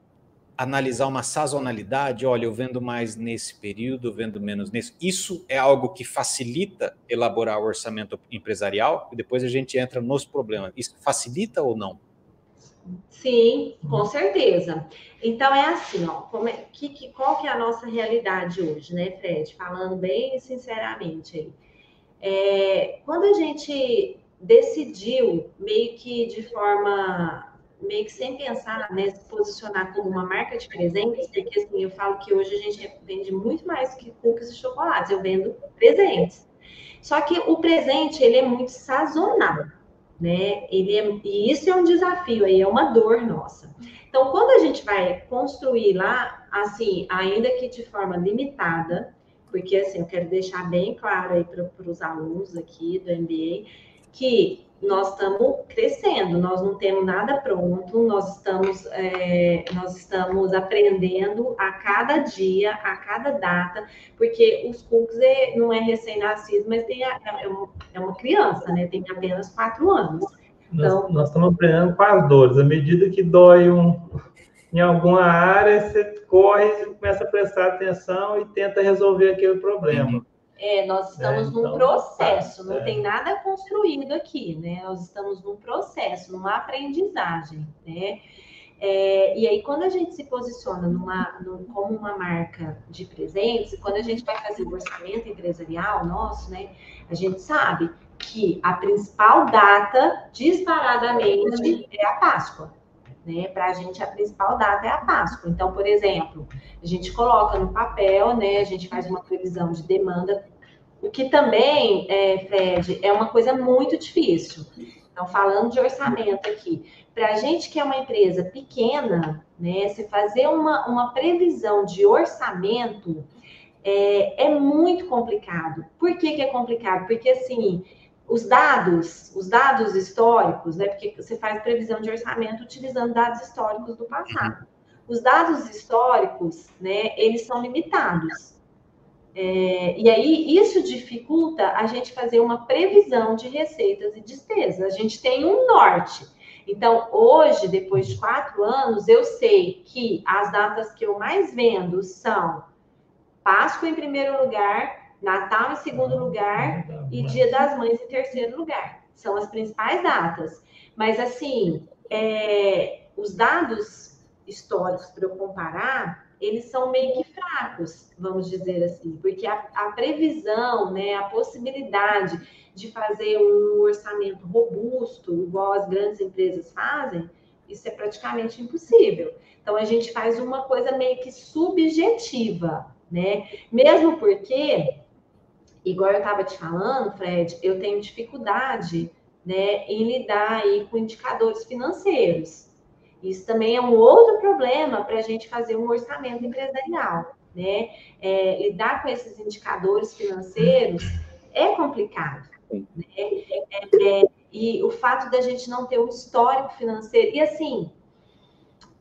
analisar uma sazonalidade, olha, eu vendo mais nesse período, eu vendo menos nesse. Isso é algo que facilita elaborar o orçamento empresarial e depois a gente entra nos problemas. Isso facilita ou não? Sim, com certeza. Então é assim, ó, qual que é a nossa realidade hoje, né, Fred? Falando bem sinceramente aí. Quando a gente decidiu meio que de forma meio que sem pensar, né, se posicionar como uma marca de presentes, porque assim, eu falo que hoje a gente vende muito mais que cookies e chocolates, eu vendo presentes. Só que o presente, ele é muito sazonal, né? E isso é um desafio, aí é uma dor nossa. Então, quando a gente vai construir lá, assim, ainda que de forma limitada, porque assim, eu quero deixar bem claro aí para os alunos aqui do MBA, que nós estamos crescendo, nós não temos nada pronto, nós estamos aprendendo a cada dia, a cada data, porque os cookies não é recém-nascido, mas é uma criança, né? Tem apenas 4 anos. Então, nós estamos aprendendo com as dores. À medida que dói em alguma área, você corre, começa a prestar atenção e tenta resolver aquele problema. Nós estamos num processo, não tem nada construído aqui, né? Nós estamos num processo, numa aprendizagem, né? E aí, quando a gente se posiciona como uma marca de presentes, quando a gente vai fazer o orçamento empresarial nosso, né? A gente sabe que a principal data, disparadamente, é a Páscoa. Né? Para a gente, a principal data é a Páscoa. Então, por exemplo, a gente coloca no papel, né? A gente faz uma previsão de demanda, o que também, Fred, é uma coisa muito difícil. Então, falando de orçamento aqui, para a gente que é uma empresa pequena, né? Se fazer uma previsão de orçamento é muito complicado. Por que é complicado? Porque, assim, os dados históricos, né? Porque você faz previsão de orçamento utilizando dados históricos do passado. Os dados históricos, né? Eles são limitados. E aí, isso dificulta a gente fazer uma previsão de receitas e despesas. A gente tem um norte. Então, hoje, depois de 4 anos, eu sei que as datas que eu mais vendo são Páscoa em primeiro lugar, Natal em segundo lugar e Dia das Mães em terceiro lugar. São as principais datas. Mas, assim, os dados históricos, para eu comparar, eles são meio que fracos, vamos dizer assim, porque a previsão, né, a possibilidade de fazer um orçamento robusto, igual as grandes empresas fazem, isso é praticamente impossível. Então, a gente faz uma coisa meio que subjetiva, né? Mesmo porque, igual eu estava te falando, Fred, eu tenho dificuldade, né, em lidar aí com indicadores financeiros. Isso também é um outro problema para a gente fazer um orçamento empresarial, né? Lidar com esses indicadores financeiros é complicado, né? E o fato da gente não ter um histórico financeiro, e assim,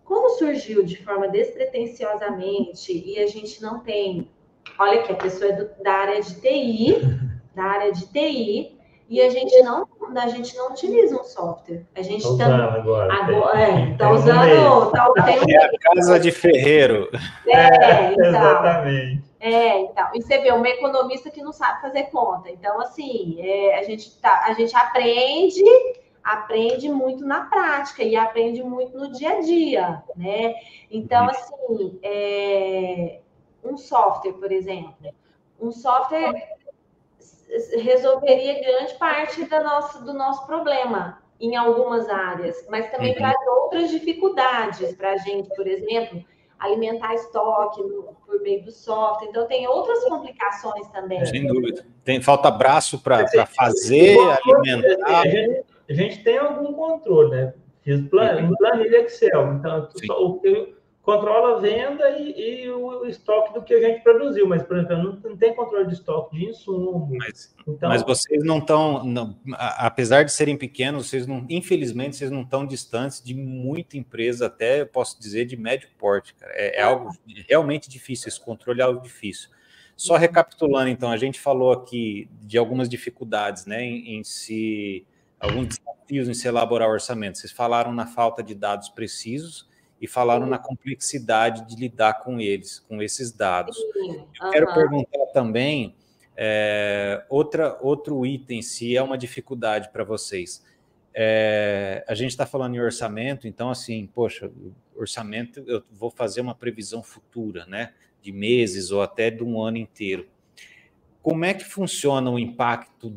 como surgiu de forma despretensiosamente e a gente não tem, olha que a pessoa é da área de TI, e a gente não utiliza um software. A gente está usando, é a casa de ferreiro. Então, exatamente. Então, e você vê, uma economista que não sabe fazer conta. Então, assim, a gente aprende muito na prática e aprende muito no dia a dia, né? Então, assim, um software, por exemplo, resolveria grande parte do nosso problema em algumas áreas, mas também traz outras dificuldades para a gente, por exemplo, alimentar estoque por meio do software. Então, tem outras complicações também. Sem dúvida. Falta braço para fazer, alimentar. A gente tem algum controle, né? Fiz planilha Excel, então eu controlo a venda e o estoque do que a gente produziu, mas, por exemplo, não tem controle de estoque de insumo. Mas vocês não estão, apesar de serem pequenos, infelizmente, vocês não estão distantes de muita empresa, até posso dizer, de médio porte, cara. É algo realmente difícil, esse controle é algo difícil. Só recapitulando, então, a gente falou aqui de algumas dificuldades, né, alguns desafios em se elaborar o orçamento. Vocês falaram na falta de dados precisos e falaram na complexidade de lidar com eles, com esses dados. Eu quero perguntar também outro item, se é uma dificuldade para vocês. A gente está falando em orçamento, então, assim, poxa, orçamento, eu vou fazer uma previsão futura, né, de meses ou até de um ano inteiro. Como é que funciona o impacto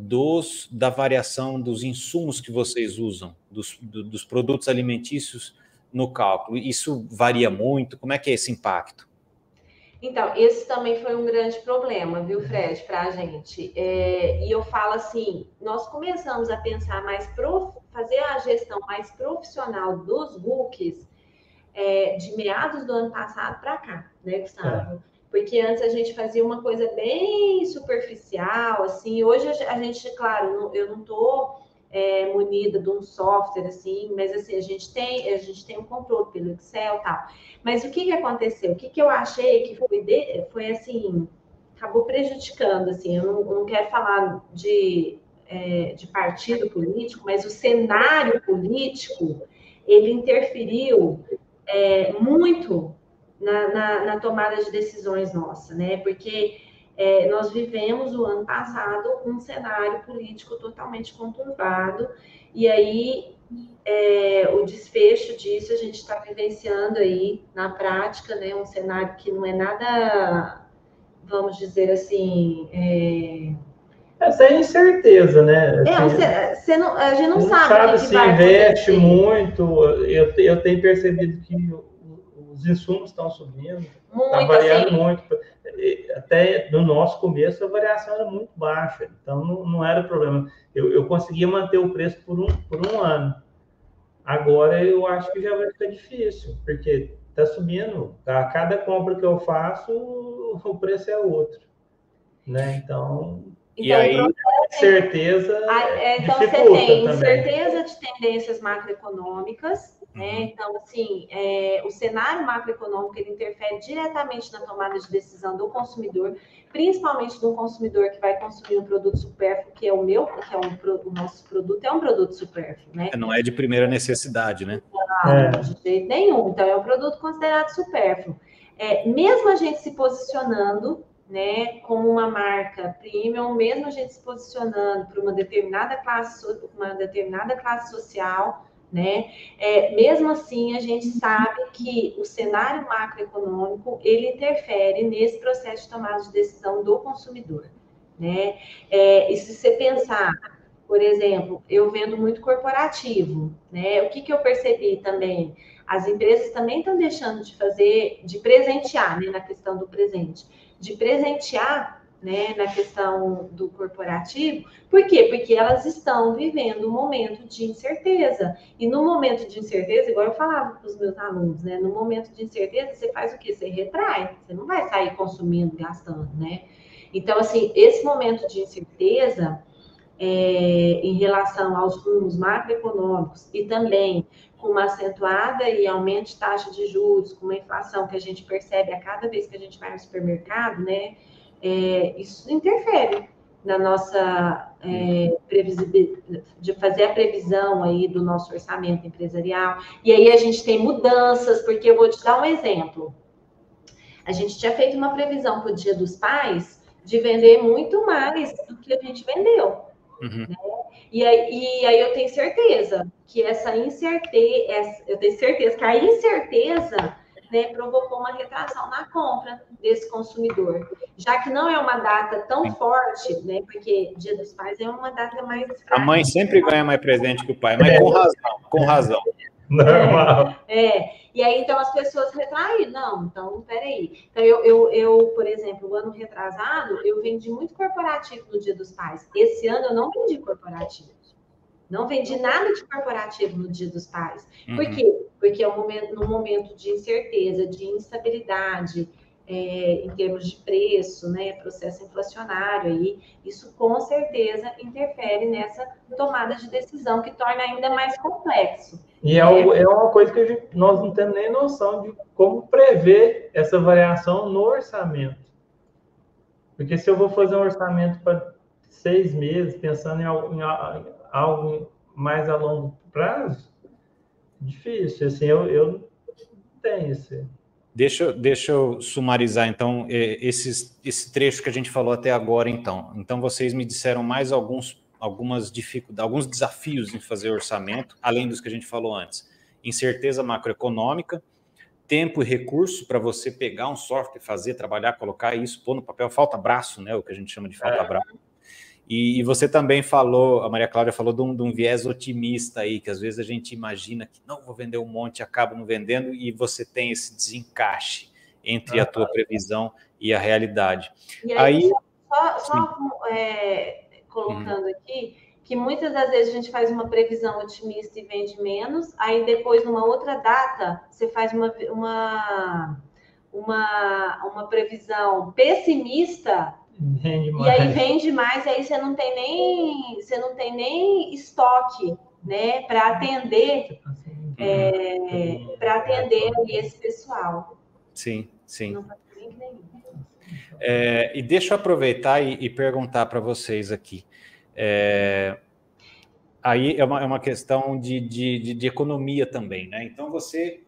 da variação dos insumos que vocês usam, dos produtos alimentícios no cálculo? Isso varia muito? Como é que é esse impacto? Então, esse também foi um grande problema, viu, Fred, para a gente. E eu falo assim, nós começamos a pensar fazer a gestão mais profissional dos books de meados do ano passado para cá, né, Gustavo? Porque antes a gente fazia uma coisa bem superficial, assim. Hoje a gente, claro, eu não estou munida de um software, assim, mas assim, a gente tem um controle pelo Excel e tal. Mas o que aconteceu? O que eu achei que foi assim, acabou prejudicando, assim, eu não quero falar de partido político, mas o cenário político, ele interferiu muito na tomada de decisões nossa, né? Porque nós vivemos o ano passado um cenário político totalmente conturbado, e aí o desfecho disso a gente está vivenciando aí na prática, né? Um cenário que não é nada, vamos dizer assim... Essa é incerteza, né? Assim, a gente não sabe se investe muito. Eu tenho percebido que os insumos estão subindo, está variando muito. Até no nosso começo a variação era muito baixa, então não era problema. Eu conseguia manter o preço por um ano. Agora eu acho que já vai ficar difícil, porque está subindo. A cada compra que eu faço, o preço é outro, né? Então e aí, certeza. Então, você tem incerteza de tendências macroeconômicas, né? Então, assim, o cenário macroeconômico ele interfere diretamente na tomada de decisão do consumidor, principalmente do consumidor que vai consumir um produto supérfluo, que é o nosso produto é um produto supérfluo, né? Não é de primeira necessidade, né? Não, de jeito nenhum. Então, é um produto considerado supérfluo. Mesmo a gente se posicionando né, como uma marca premium, mesmo a gente se posicionando para uma determinada classe social, né, mesmo assim a gente sabe que o cenário macroeconômico ele interfere nesse processo de tomada de decisão do consumidor, né? E se você pensar, por exemplo, eu vendo muito corporativo, né? O que eu percebi também? As empresas também estão deixando de fazer, de presentear, né, na questão do presente, de presentear, né, na questão do corporativo. Por quê? Porque elas estão vivendo um momento de incerteza. E no momento de incerteza, igual eu falava para os meus alunos, né? No momento de incerteza, você faz o quê? Você retrai. Você não vai sair consumindo, gastando, né? Então, assim, esse momento de incerteza em relação aos rumos macroeconômicos e também com uma acentuada e aumento de taxa de juros, com uma inflação que a gente percebe a cada vez que a gente vai no supermercado, né? Isso interfere na nossa de fazer a previsão aí do nosso orçamento empresarial. E aí a gente tem mudanças, porque eu vou te dar um exemplo. A gente tinha feito uma previsão para o Dia dos Pais de vender muito mais do que a gente vendeu. Uhum. Né? E aí eu tenho certeza que eu tenho certeza que a incerteza, né, provocou uma retração na compra desse consumidor, já que não é uma data tão forte, né, porque Dia dos Pais é uma data mais fraca. A mãe sempre ganha mais presente que o pai, mas com razão. Normal. E aí, então, as pessoas retraem. Não, então, peraí. Então, eu, por exemplo, o ano retrasado, eu vendi muito corporativo no Dia dos Pais. Esse ano, eu não vendi corporativo. Não vendi nada de corporativo no Dia dos Pais. Por quê? Porque é num momento de incerteza, de instabilidade, em termos de preço, né, processo inflacionário aí, isso com certeza interfere nessa tomada de decisão que torna ainda mais complexo. E é uma coisa que nós não temos nem noção de como prever essa variação no orçamento. Porque se eu vou fazer um orçamento para 6 meses, pensando em algo mais a longo prazo, difícil. Assim, eu não tenho isso. Deixa eu sumarizar, então, esse trecho que a gente falou até agora, então. Então, vocês me disseram mais algumas dificuldades, alguns desafios em fazer orçamento, além dos que a gente falou antes. Incerteza macroeconômica, tempo e recurso para você pegar um software, fazer, trabalhar, colocar isso, pôr no papel, falta braço, né? O que a gente chama de falta braço. E você também falou, a Maria Cláudia falou de um viés otimista aí, que às vezes a gente imagina que não, vou vender um monte e acaba não vendendo, e você tem esse desencaixe entre a tua previsão e a realidade. E aí só colocando aqui, que muitas das vezes a gente faz uma previsão otimista e vende menos, aí depois, numa outra data, você faz uma previsão pessimista, e aí vende mais, e aí você não tem nem estoque, né, para atender ali esse pessoal. Sim. Não faz nem que nenhum. E deixa eu aproveitar e perguntar para vocês aqui. Aí é uma questão de economia também, né? Então, você,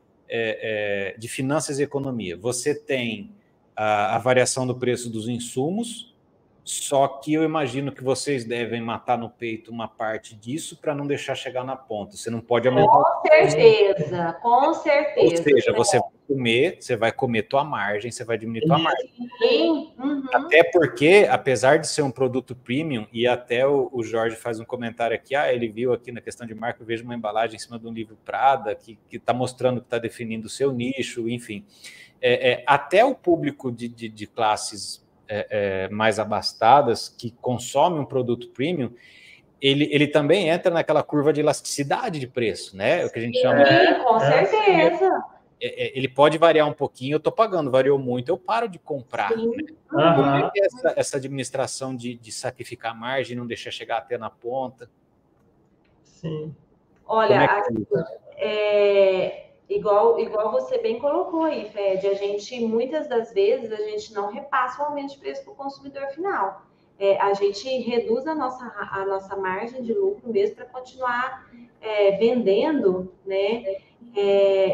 de finanças e economia, você tem a variação do preço dos insumos, só que eu imagino que vocês devem matar no peito uma parte disso para não deixar chegar na ponta. Você não pode aumentar. Com certeza. Ou seja, você vai comer tua margem, você vai diminuir tua margem. Até porque, apesar de ser um produto premium, e até o Jorge faz um comentário aqui, ele viu aqui na questão de marca, eu vejo uma embalagem em cima de um livro Prada, que está mostrando que está definindo o seu nicho, enfim. Até o público de classes mais abastadas, que consome um produto premium, ele também entra naquela curva de elasticidade de preço, né? O que a gente chama. Com certeza. Ele pode variar um pouquinho, eu estou pagando, variou muito, eu paro de comprar. Né? Como é essa administração de sacrificar a margem, não deixar chegar até na ponta? Sim. Olha, igual você bem colocou aí, Fred, muitas das vezes, a gente não repassa o aumento de preço para o consumidor final. A gente reduz a nossa margem de lucro mesmo para continuar vendendo, né?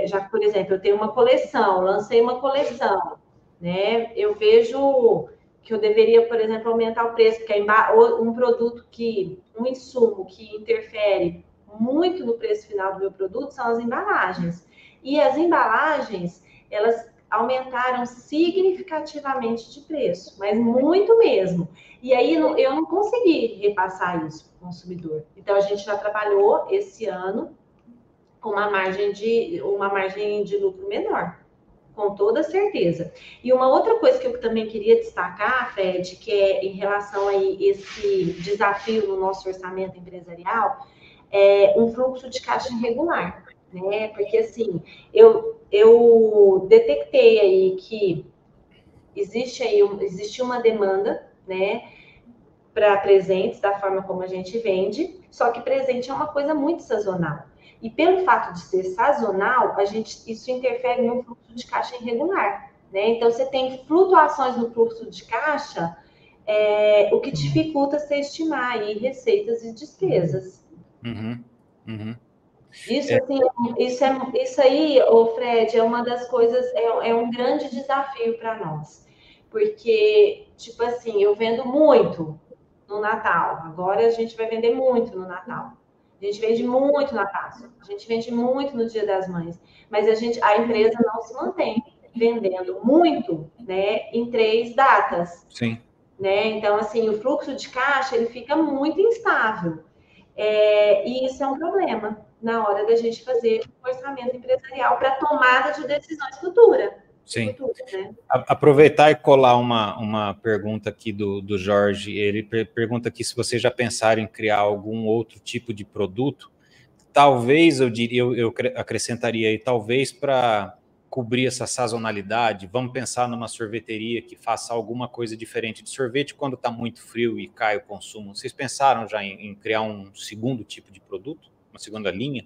Já que, por exemplo, eu tenho uma coleção, lancei uma coleção, né? Eu vejo eu deveria, por exemplo, aumentar o preço, porque um insumo que interfere muito no preço final do meu produto são as embalagens. E as embalagens, elas aumentaram significativamente de preço, mas muito mesmo. E aí eu não consegui repassar isso para o consumidor. Então a gente já trabalhou esse ano com uma margem de lucro menor, com toda certeza. E uma outra coisa que eu também queria destacar, Fred, que é em relação a esse desafio no nosso orçamento empresarial, é um fluxo de caixa irregular, né? Porque assim, eu detectei aí que existe uma demanda, né, para presentes da forma como a gente vende, só que presente é uma coisa muito sazonal. E pelo fato de ser sazonal, isso interfere no fluxo de caixa irregular, né? Então você tem flutuações no fluxo de caixa, o que dificulta você estimar aí receitas e despesas. Isso aí, Fred, é uma das coisas, é um grande desafio para nós. Porque, tipo assim, eu vendo muito no Natal. Agora a gente vai vender muito no Natal. A gente vende muito na Páscoa. A gente vende muito no Dia das Mães. Mas a empresa não se mantém vendendo muito, né, em 3 datas. Sim. Né? Então, assim, o fluxo de caixa, ele fica muito instável. E isso é um problema na hora da gente fazer um orçamento empresarial para tomada de decisões futuras. Sim. Né? Aproveitar e colar uma pergunta aqui do Jorge. Ele pergunta aqui se vocês já pensaram em criar algum outro tipo de produto. Talvez, eu acrescentaria aí, talvez para cobrir essa sazonalidade, vamos pensar numa sorveteria que faça alguma coisa diferente de sorvete quando está muito frio e cai o consumo. Vocês pensaram já em criar um segundo tipo de produto? Uma segunda linha?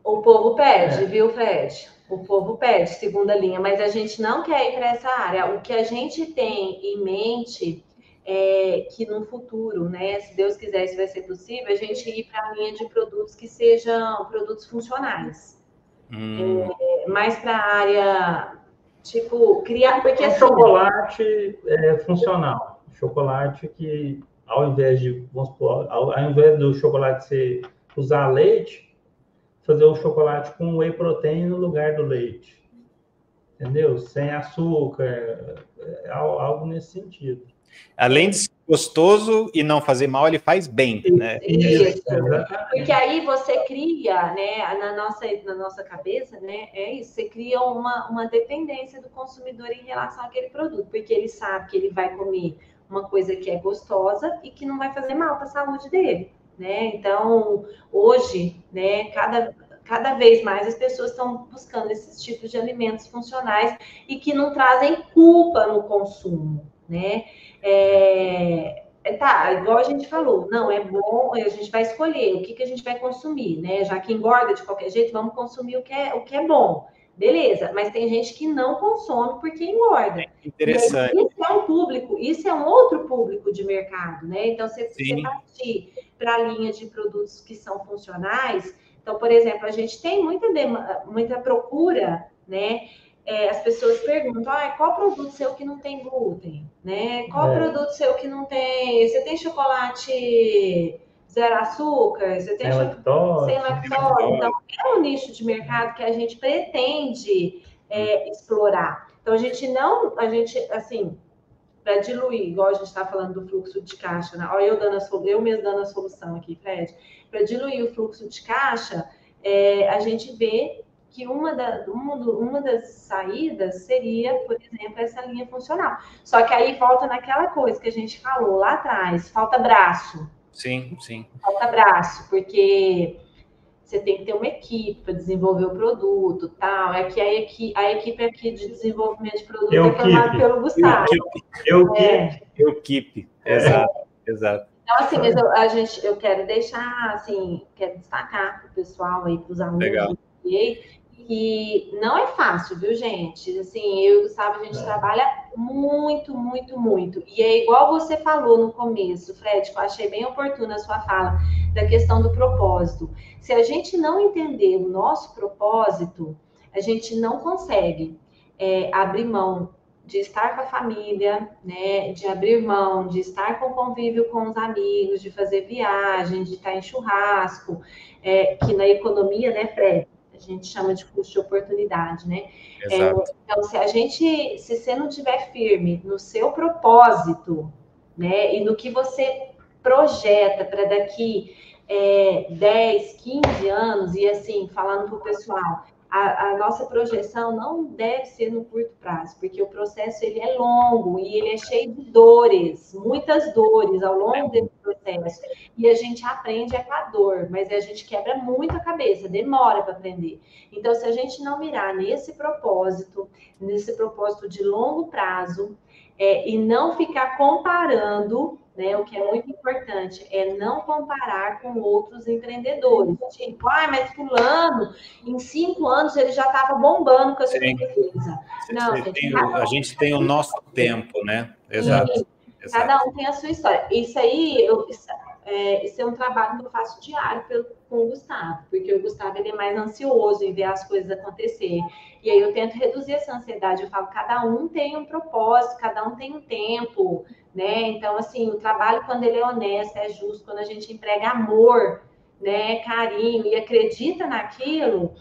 O povo pede, viu, Fred? O povo pede segunda linha, mas a gente não quer ir para essa área. O que a gente tem em mente é que no futuro, né, se Deus quiser, isso vai ser possível, a gente ir para a linha de produtos que sejam produtos funcionais. Mais para a área, tipo, criar... Porque, assim, chocolate funcional. Chocolate que, ao invés do chocolate você usar leite, fazer um chocolate com whey protein no lugar do leite. Entendeu? Sem açúcar, algo nesse sentido. Além de ser gostoso e não fazer mal, ele faz bem, né? Isso. Porque aí você cria, né, na nossa cabeça, né, você cria uma dependência do consumidor em relação àquele produto, porque ele sabe que ele vai comer uma coisa que é gostosa e que não vai fazer mal para a saúde dele, né? Então, hoje, né, cada vez mais as pessoas estão buscando esses tipos de alimentos funcionais e que não trazem culpa no consumo, né? Igual a gente falou, não, é bom, a gente vai escolher o que a gente vai consumir, né? Já que engorda de qualquer jeito, vamos consumir o que é bom. Beleza, mas tem gente que não consome porque engorda. Interessante. Isso é um outro público de mercado, né? Então, se você partir para a linha de produtos que são funcionais, então, por exemplo, a gente tem muita procura, né? As pessoas perguntam, qual produto seu que não tem glúten, né? Qual produto seu que não tem... Você tem chocolate zero açúcar? Você tem sem lactose? Então, é um nicho de mercado que a gente pretende explorar. Então, assim, para diluir, igual a gente está falando do fluxo de caixa, né? Olha, eu mesmo dando a solução aqui, Fred. Para diluir o fluxo de caixa, a gente vê que uma das saídas seria, por exemplo, essa linha funcional. Só que aí volta naquela coisa que a gente falou lá atrás, falta braço. Sim. Falta braço, porque você tem que ter uma equipe para desenvolver o produto, tal. É que a equipe aqui de desenvolvimento de produto é formada pelo Gustavo. Equipe. Exato. Então, assim, mas eu quero deixar, assim, quero destacar para o pessoal aí, para os alunos do MBA, que não é fácil, viu, gente? Assim, eu e o Gustavo, a gente trabalha muito, muito, muito. E é igual você falou no começo, Fred, que eu achei bem oportuna a sua fala, da questão do propósito. Se a gente não entender o nosso propósito, a gente não consegue abrir mão de estar com a família, né, de abrir mão, de estar com convívio com os amigos, de fazer viagem, de estar em churrasco, que na economia, né, Fred, a gente chama de custo de oportunidade, né? Exato. Então, se você não estiver firme no seu propósito, né, e no que você projeta para daqui 10, 15 anos, e assim, falando para o pessoal, a nossa projeção não deve ser no curto prazo, porque o processo ele é longo e ele é cheio de dores, muitas dores ao longo desse processo. E a gente aprende com a dor, mas a gente quebra muito a cabeça, demora para aprender. Então, se a gente não mirar nesse propósito de longo prazo, e não ficar comparando, né? O que é muito importante é não comparar com outros empreendedores. Tipo, mas fulano, em 5 anos ele já estava bombando com a sua empresa. Não, a gente tem o nosso tempo, né? Exato. Cada um tem a sua história. Isso aí, isso é um trabalho que eu faço diário com o Gustavo, porque o Gustavo ele é mais ansioso em ver as coisas acontecerem. E aí eu tento reduzir essa ansiedade. Eu falo, cada um tem um propósito, cada um tem um tempo, né? Então, assim, o trabalho, quando ele é honesto, é justo, quando a gente emprega amor, né, carinho e acredita naquilo,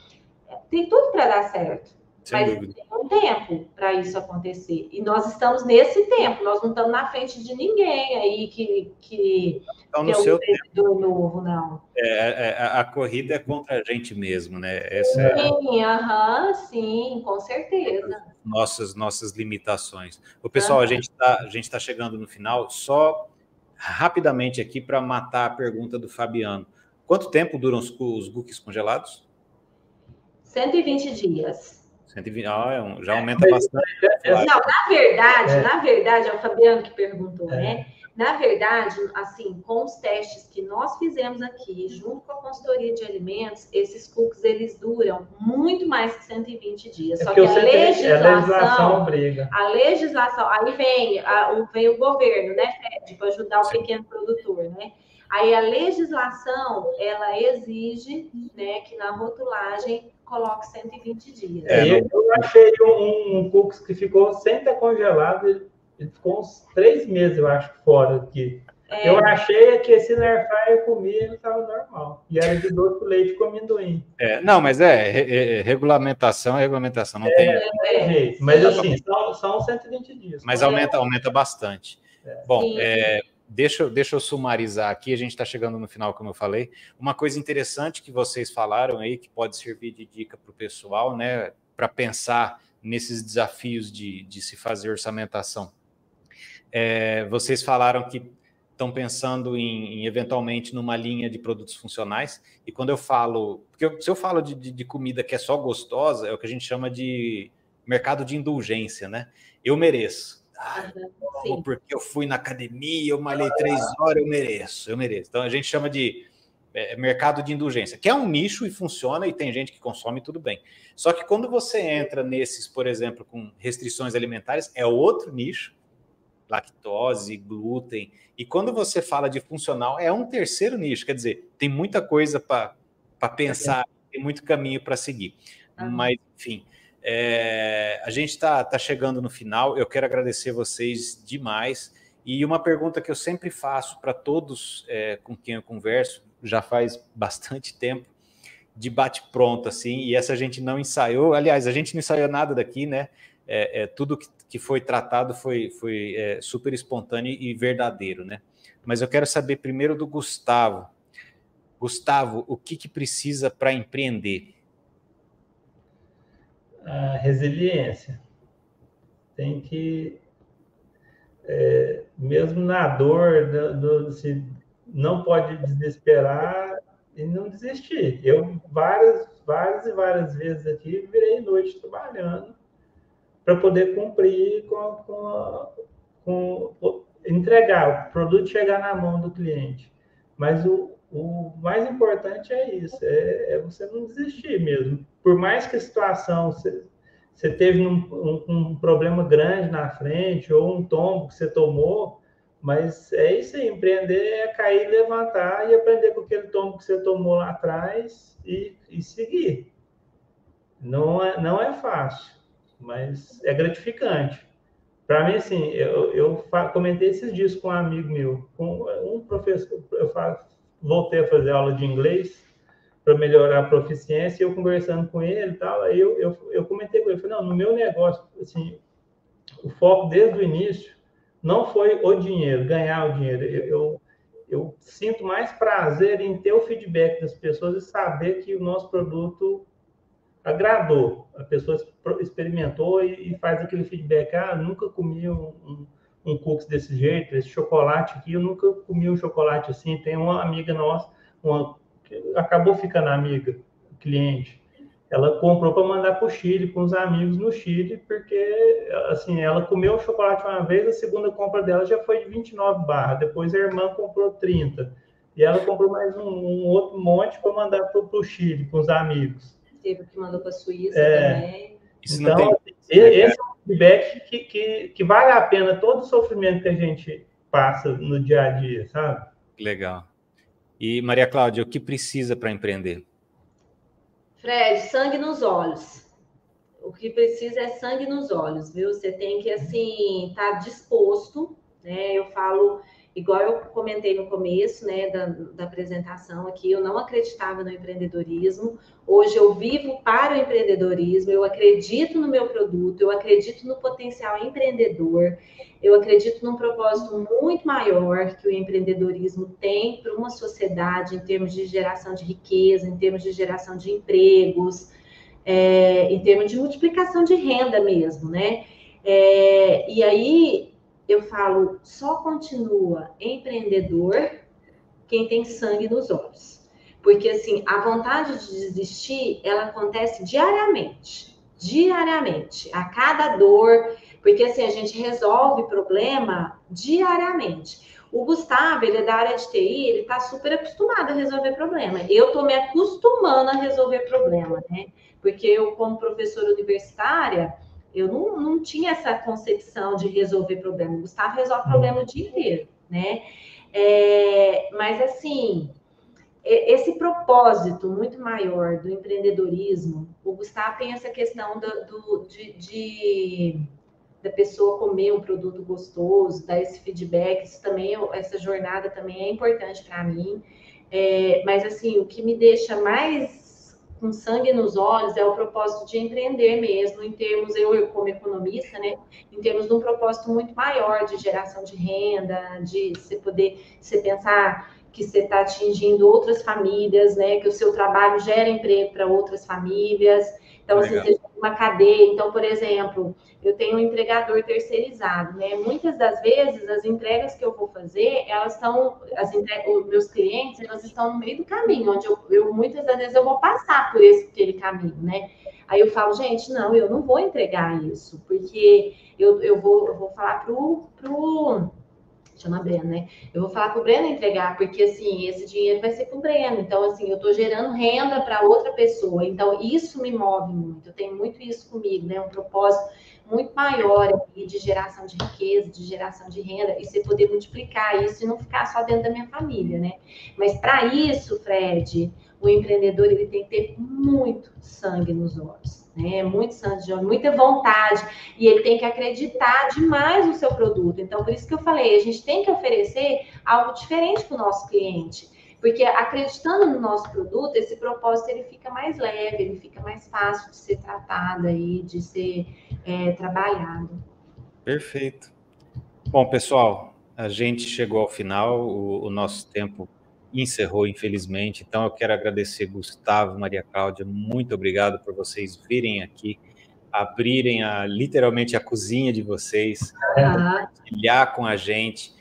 tem tudo para dar certo. Mas tem um tempo para isso acontecer. E nós estamos nesse tempo, nós não estamos na frente de ninguém aí que é um empreendedor novo, não. A corrida é contra a gente mesmo, né? Sim, com certeza. Nossas limitações. O pessoal, a gente tá chegando no final, só rapidamente aqui para matar a pergunta do Fabiano. Quanto tempo duram os cookies congelados? 120 dias. 120, já aumenta bastante. Não, na verdade, é o Fabiano que perguntou, né? Na verdade, assim, com os testes que nós fizemos aqui, junto com a consultoria de alimentos, esses cookies, eles duram muito mais que 120 dias. Só que a legislação obriga. A legislação, aí vem o governo, né, Fred, para ajudar o pequeno produtor, né? Aí a legislação, ela exige, né, que na rotulagem coloque 120 dias. Eu achei um cookies que ficou sem estar congelado, ele ficou uns 3 meses, eu acho, fora aqui. Eu achei que esse na airfryer eu comia, ele estava normal. E era de doce de leite com amendoim. Não, mas regulamentação, não tem jeito. Mas assim, são 120 dias. Mas aumenta bastante. Bom, deixa eu sumarizar aqui, a gente está chegando no final, como eu falei. Uma coisa interessante que vocês falaram aí, que pode servir de dica para o pessoal, né, para pensar nesses desafios de se fazer orçamentação. Vocês falaram que estão pensando em eventualmente numa linha de produtos funcionais, e quando eu falo, porque se eu falo de comida que é só gostosa, é o que a gente chama de mercado de indulgência, né? Eu mereço. Porque eu fui na academia, eu malhei 3 horas, eu mereço. Então a gente chama de mercado de indulgência, que é um nicho e funciona, e tem gente que consome, tudo bem. Só que quando você entra nesses, por exemplo, com restrições alimentares, é outro nicho, lactose, glúten, e quando você fala de funcional, é um terceiro nicho, quer dizer, tem muita coisa para pensar, tem muito caminho para seguir. Mas, enfim, a gente está chegando no final, eu quero agradecer vocês demais, e uma pergunta que eu sempre faço para todos com quem eu converso, já faz bastante tempo, de bate-pronto, assim, e essa a gente não ensaiou, aliás, a gente não ensaiou nada daqui, né? Tudo que foi tratado foi super espontâneo e verdadeiro, né? Mas eu quero saber primeiro do Gustavo. Gustavo, o que precisa para empreender? A resiliência. Tem que, mesmo na dor, não pode desesperar e não desistir. Eu, várias vezes aqui, virei noite trabalhando para poder cumprir com entregar, o produto chegar na mão do cliente. Mas o mais importante é isso, é você não desistir mesmo. Por mais que a situação, você teve um problema grande na frente, ou um tombo que você tomou, mas é isso aí, empreender é cair, levantar e aprender com aquele tombo que você tomou lá atrás e seguir. Não é fácil, mas é gratificante. Para mim, assim, comentei esses dias com um amigo meu, com um professor, voltei a fazer aula de inglês para melhorar a proficiência, e eu conversando com ele e tal, aí eu comentei com ele, falei, não, no meu negócio, assim, o foco desde o início não foi o dinheiro, ganhar o dinheiro. Eu sinto mais prazer em ter o feedback das pessoas e saber que o nosso produto agradou. A pessoa experimentou e faz aquele feedback. Ah, nunca comi um cookies desse jeito, esse chocolate aqui, eu nunca comi um chocolate assim. Tem uma amiga nossa, que acabou ficando amiga, cliente. Ela comprou para mandar para o Chile, com os amigos no Chile, porque assim, ela comeu o chocolate uma vez, a segunda compra dela já foi de 29 barras, depois a irmã comprou 30. E ela comprou mais um outro monte para mandar para o Chile, com os amigos. Teve o que mandou para a Suíça também. Isso então, não tem... esse é um feedback que vale a pena todo o sofrimento que a gente passa no dia a dia, sabe? Legal. E, Maria Cláudia, o que precisa para empreender? Fred, sangue nos olhos. O que precisa é sangue nos olhos, viu? Você tem que, assim, estar disposto, né? Eu falo, igual eu comentei no começo, né, da apresentação aqui, eu não acreditava no empreendedorismo. Hoje eu vivo para o empreendedorismo, eu acredito no meu produto, eu acredito no potencial empreendedor, eu acredito num propósito muito maior que o empreendedorismo tem para uma sociedade em termos de geração de riqueza, em termos de geração de empregos, em termos de multiplicação de renda mesmo, né? E aí eu falo, só continua empreendedor quem tem sangue nos olhos. Porque, assim, a vontade de desistir, ela acontece diariamente. Diariamente. A cada dor. Porque, assim, a gente resolve problema diariamente. O Gustavo, ele é da área de TI, ele tá super acostumado a resolver problema. Eu tô me acostumando a resolver problema, né? Porque eu, como professora universitária, eu não tinha essa concepção de resolver problema. O Gustavo resolve problema o dia inteiro, né? Mas, assim, esse propósito muito maior do empreendedorismo, o Gustavo tem essa questão da pessoa comer um produto gostoso, dar esse feedback, isso também, essa jornada também é importante para mim. Mas, assim, o que me deixa mais com sangue nos olhos é o propósito de empreender mesmo, em termos, eu como economista, né, em termos de um propósito muito maior de geração de renda, de você pensar que você está atingindo outras famílias, né, que o seu trabalho gera emprego para outras famílias. Então, assim, você tem uma cadeia. Então, por exemplo, eu tenho um entregador terceirizado, né? Muitas das vezes, as entregas que eu vou fazer, os meus clientes, elas estão no meio do caminho, onde muitas das vezes eu vou passar por aquele caminho, né? Aí eu falo, gente, não, eu não vou entregar isso, porque eu vou falar chama Breno, né? Eu vou falar pro Breno entregar, porque, assim, esse dinheiro vai ser pro Breno. Então, assim, eu tô gerando renda para outra pessoa. Então, isso me move muito. Eu tenho muito isso comigo, né? Um propósito muito maior aqui de geração de riqueza, de geração de renda, e você poder multiplicar isso e não ficar só dentro da minha família, né? Mas, para isso, Fred, o empreendedor, ele tem que ter muito sangue nos olhos, né? Muito sangue de olhos, muita vontade, e ele tem que acreditar demais no seu produto. Então, por isso que eu falei, a gente tem que oferecer algo diferente para o nosso cliente, porque acreditando no nosso produto, esse propósito ele fica mais leve, ele fica mais fácil de ser tratado aí, de ser trabalhado. Perfeito. Bom, pessoal, a gente chegou ao final, o nosso tempo encerrou, infelizmente. Então, eu quero agradecer Gustavo, Maria Cláudia, muito obrigado por vocês virem aqui, abrirem literalmente a cozinha de vocês, compartilhar com a gente.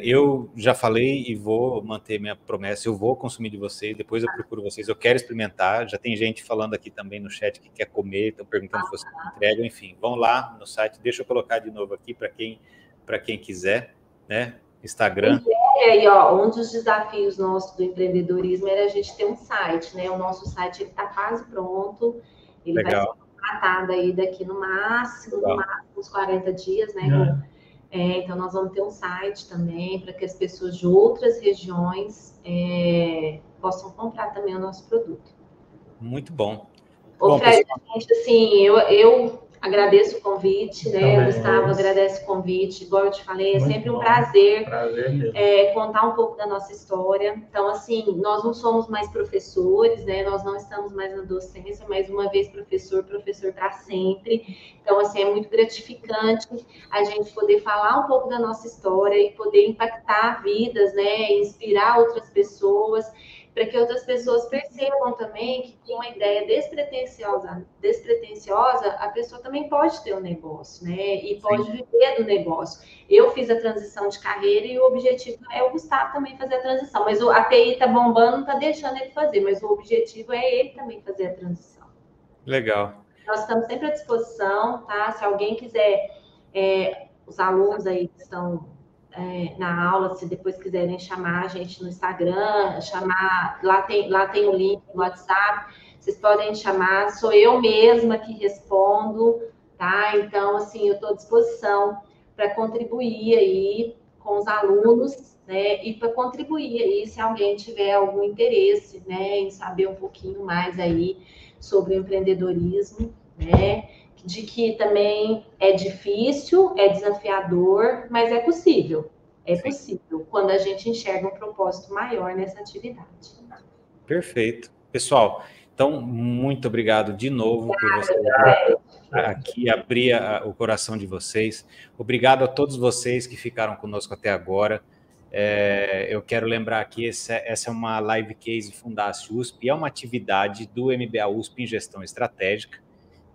Eu já falei e vou manter minha promessa, eu vou consumir de vocês, depois eu procuro vocês, eu quero experimentar. Já tem gente falando aqui também no chat que quer comer, estão perguntando se vocês entregam, enfim, vão lá no site, deixa eu colocar de novo aqui para quem quiser, né? Instagram. E aí, ó, um dos desafios nossos do empreendedorismo era a gente ter um site, né? O nosso site está quase pronto, ele vai ser contratado aí daqui no máximo uns 40 dias, né? Então, nós vamos ter um site também para que as pessoas de outras regiões possam comprar também o nosso produto. Muito bom. Ô, Fred, gente, assim, eu Agradeço o convite, né? O Gustavo agradece o convite. Igual eu te falei, é sempre um prazer contar um pouco da nossa história. Então, assim, nós não somos mais professores, né? Nós não estamos mais na docência, mas uma vez professor para sempre. Então, assim, é muito gratificante a gente poder falar um pouco da nossa história e poder impactar vidas, né? Inspirar outras pessoas, para que outras pessoas percebam também que com uma ideia despretensiosa, a pessoa também pode ter um negócio, né? E pode viver do negócio. Eu fiz a transição de carreira e o objetivo é o Gustavo também fazer a transição. Mas a TI tá bombando, não tá deixando ele fazer, mas o objetivo é ele também fazer a transição. Legal. Nós estamos sempre à disposição, tá? Se alguém quiser, os alunos aí que estão na aula, se depois quiserem chamar a gente no Instagram, lá tem o link no WhatsApp, vocês podem chamar, sou eu mesma que respondo, tá? Então, assim, eu estou à disposição para contribuir aí com os alunos, né? E para contribuir aí, se alguém tiver algum interesse, né, em saber um pouquinho mais aí sobre o empreendedorismo, né? De que também é difícil, é desafiador, mas é possível. É possível quando a gente enxerga um propósito maior nessa atividade. Perfeito. Pessoal, então, muito obrigado de novo por vocês aqui abrir o coração de vocês. Obrigado a todos vocês que ficaram conosco até agora. Eu quero lembrar que essa é uma live case Fundace USP, é uma atividade do MBA USP em Gestão Estratégica.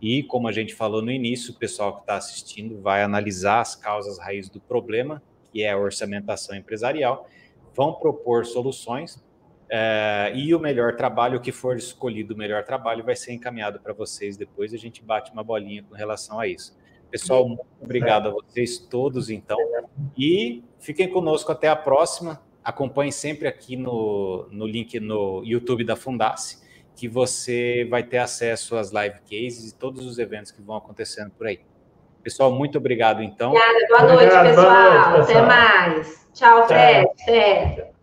E, como a gente falou no início, o pessoal que está assistindo vai analisar as causas raízes do problema, que é a orçamentação empresarial, vão propor soluções e o melhor trabalho, o que for escolhido o melhor trabalho, vai ser encaminhado para vocês depois, a gente bate uma bolinha com relação a isso. Pessoal, muito obrigado a vocês todos, então, e fiquem conosco até a próxima. Acompanhem sempre aqui no link no YouTube da Fundace, que você vai ter acesso às live cases e todos os eventos que vão acontecendo por aí. Pessoal, muito obrigado, então. Obrigada, boa noite, pessoal. Até mais. Tchau, Fred.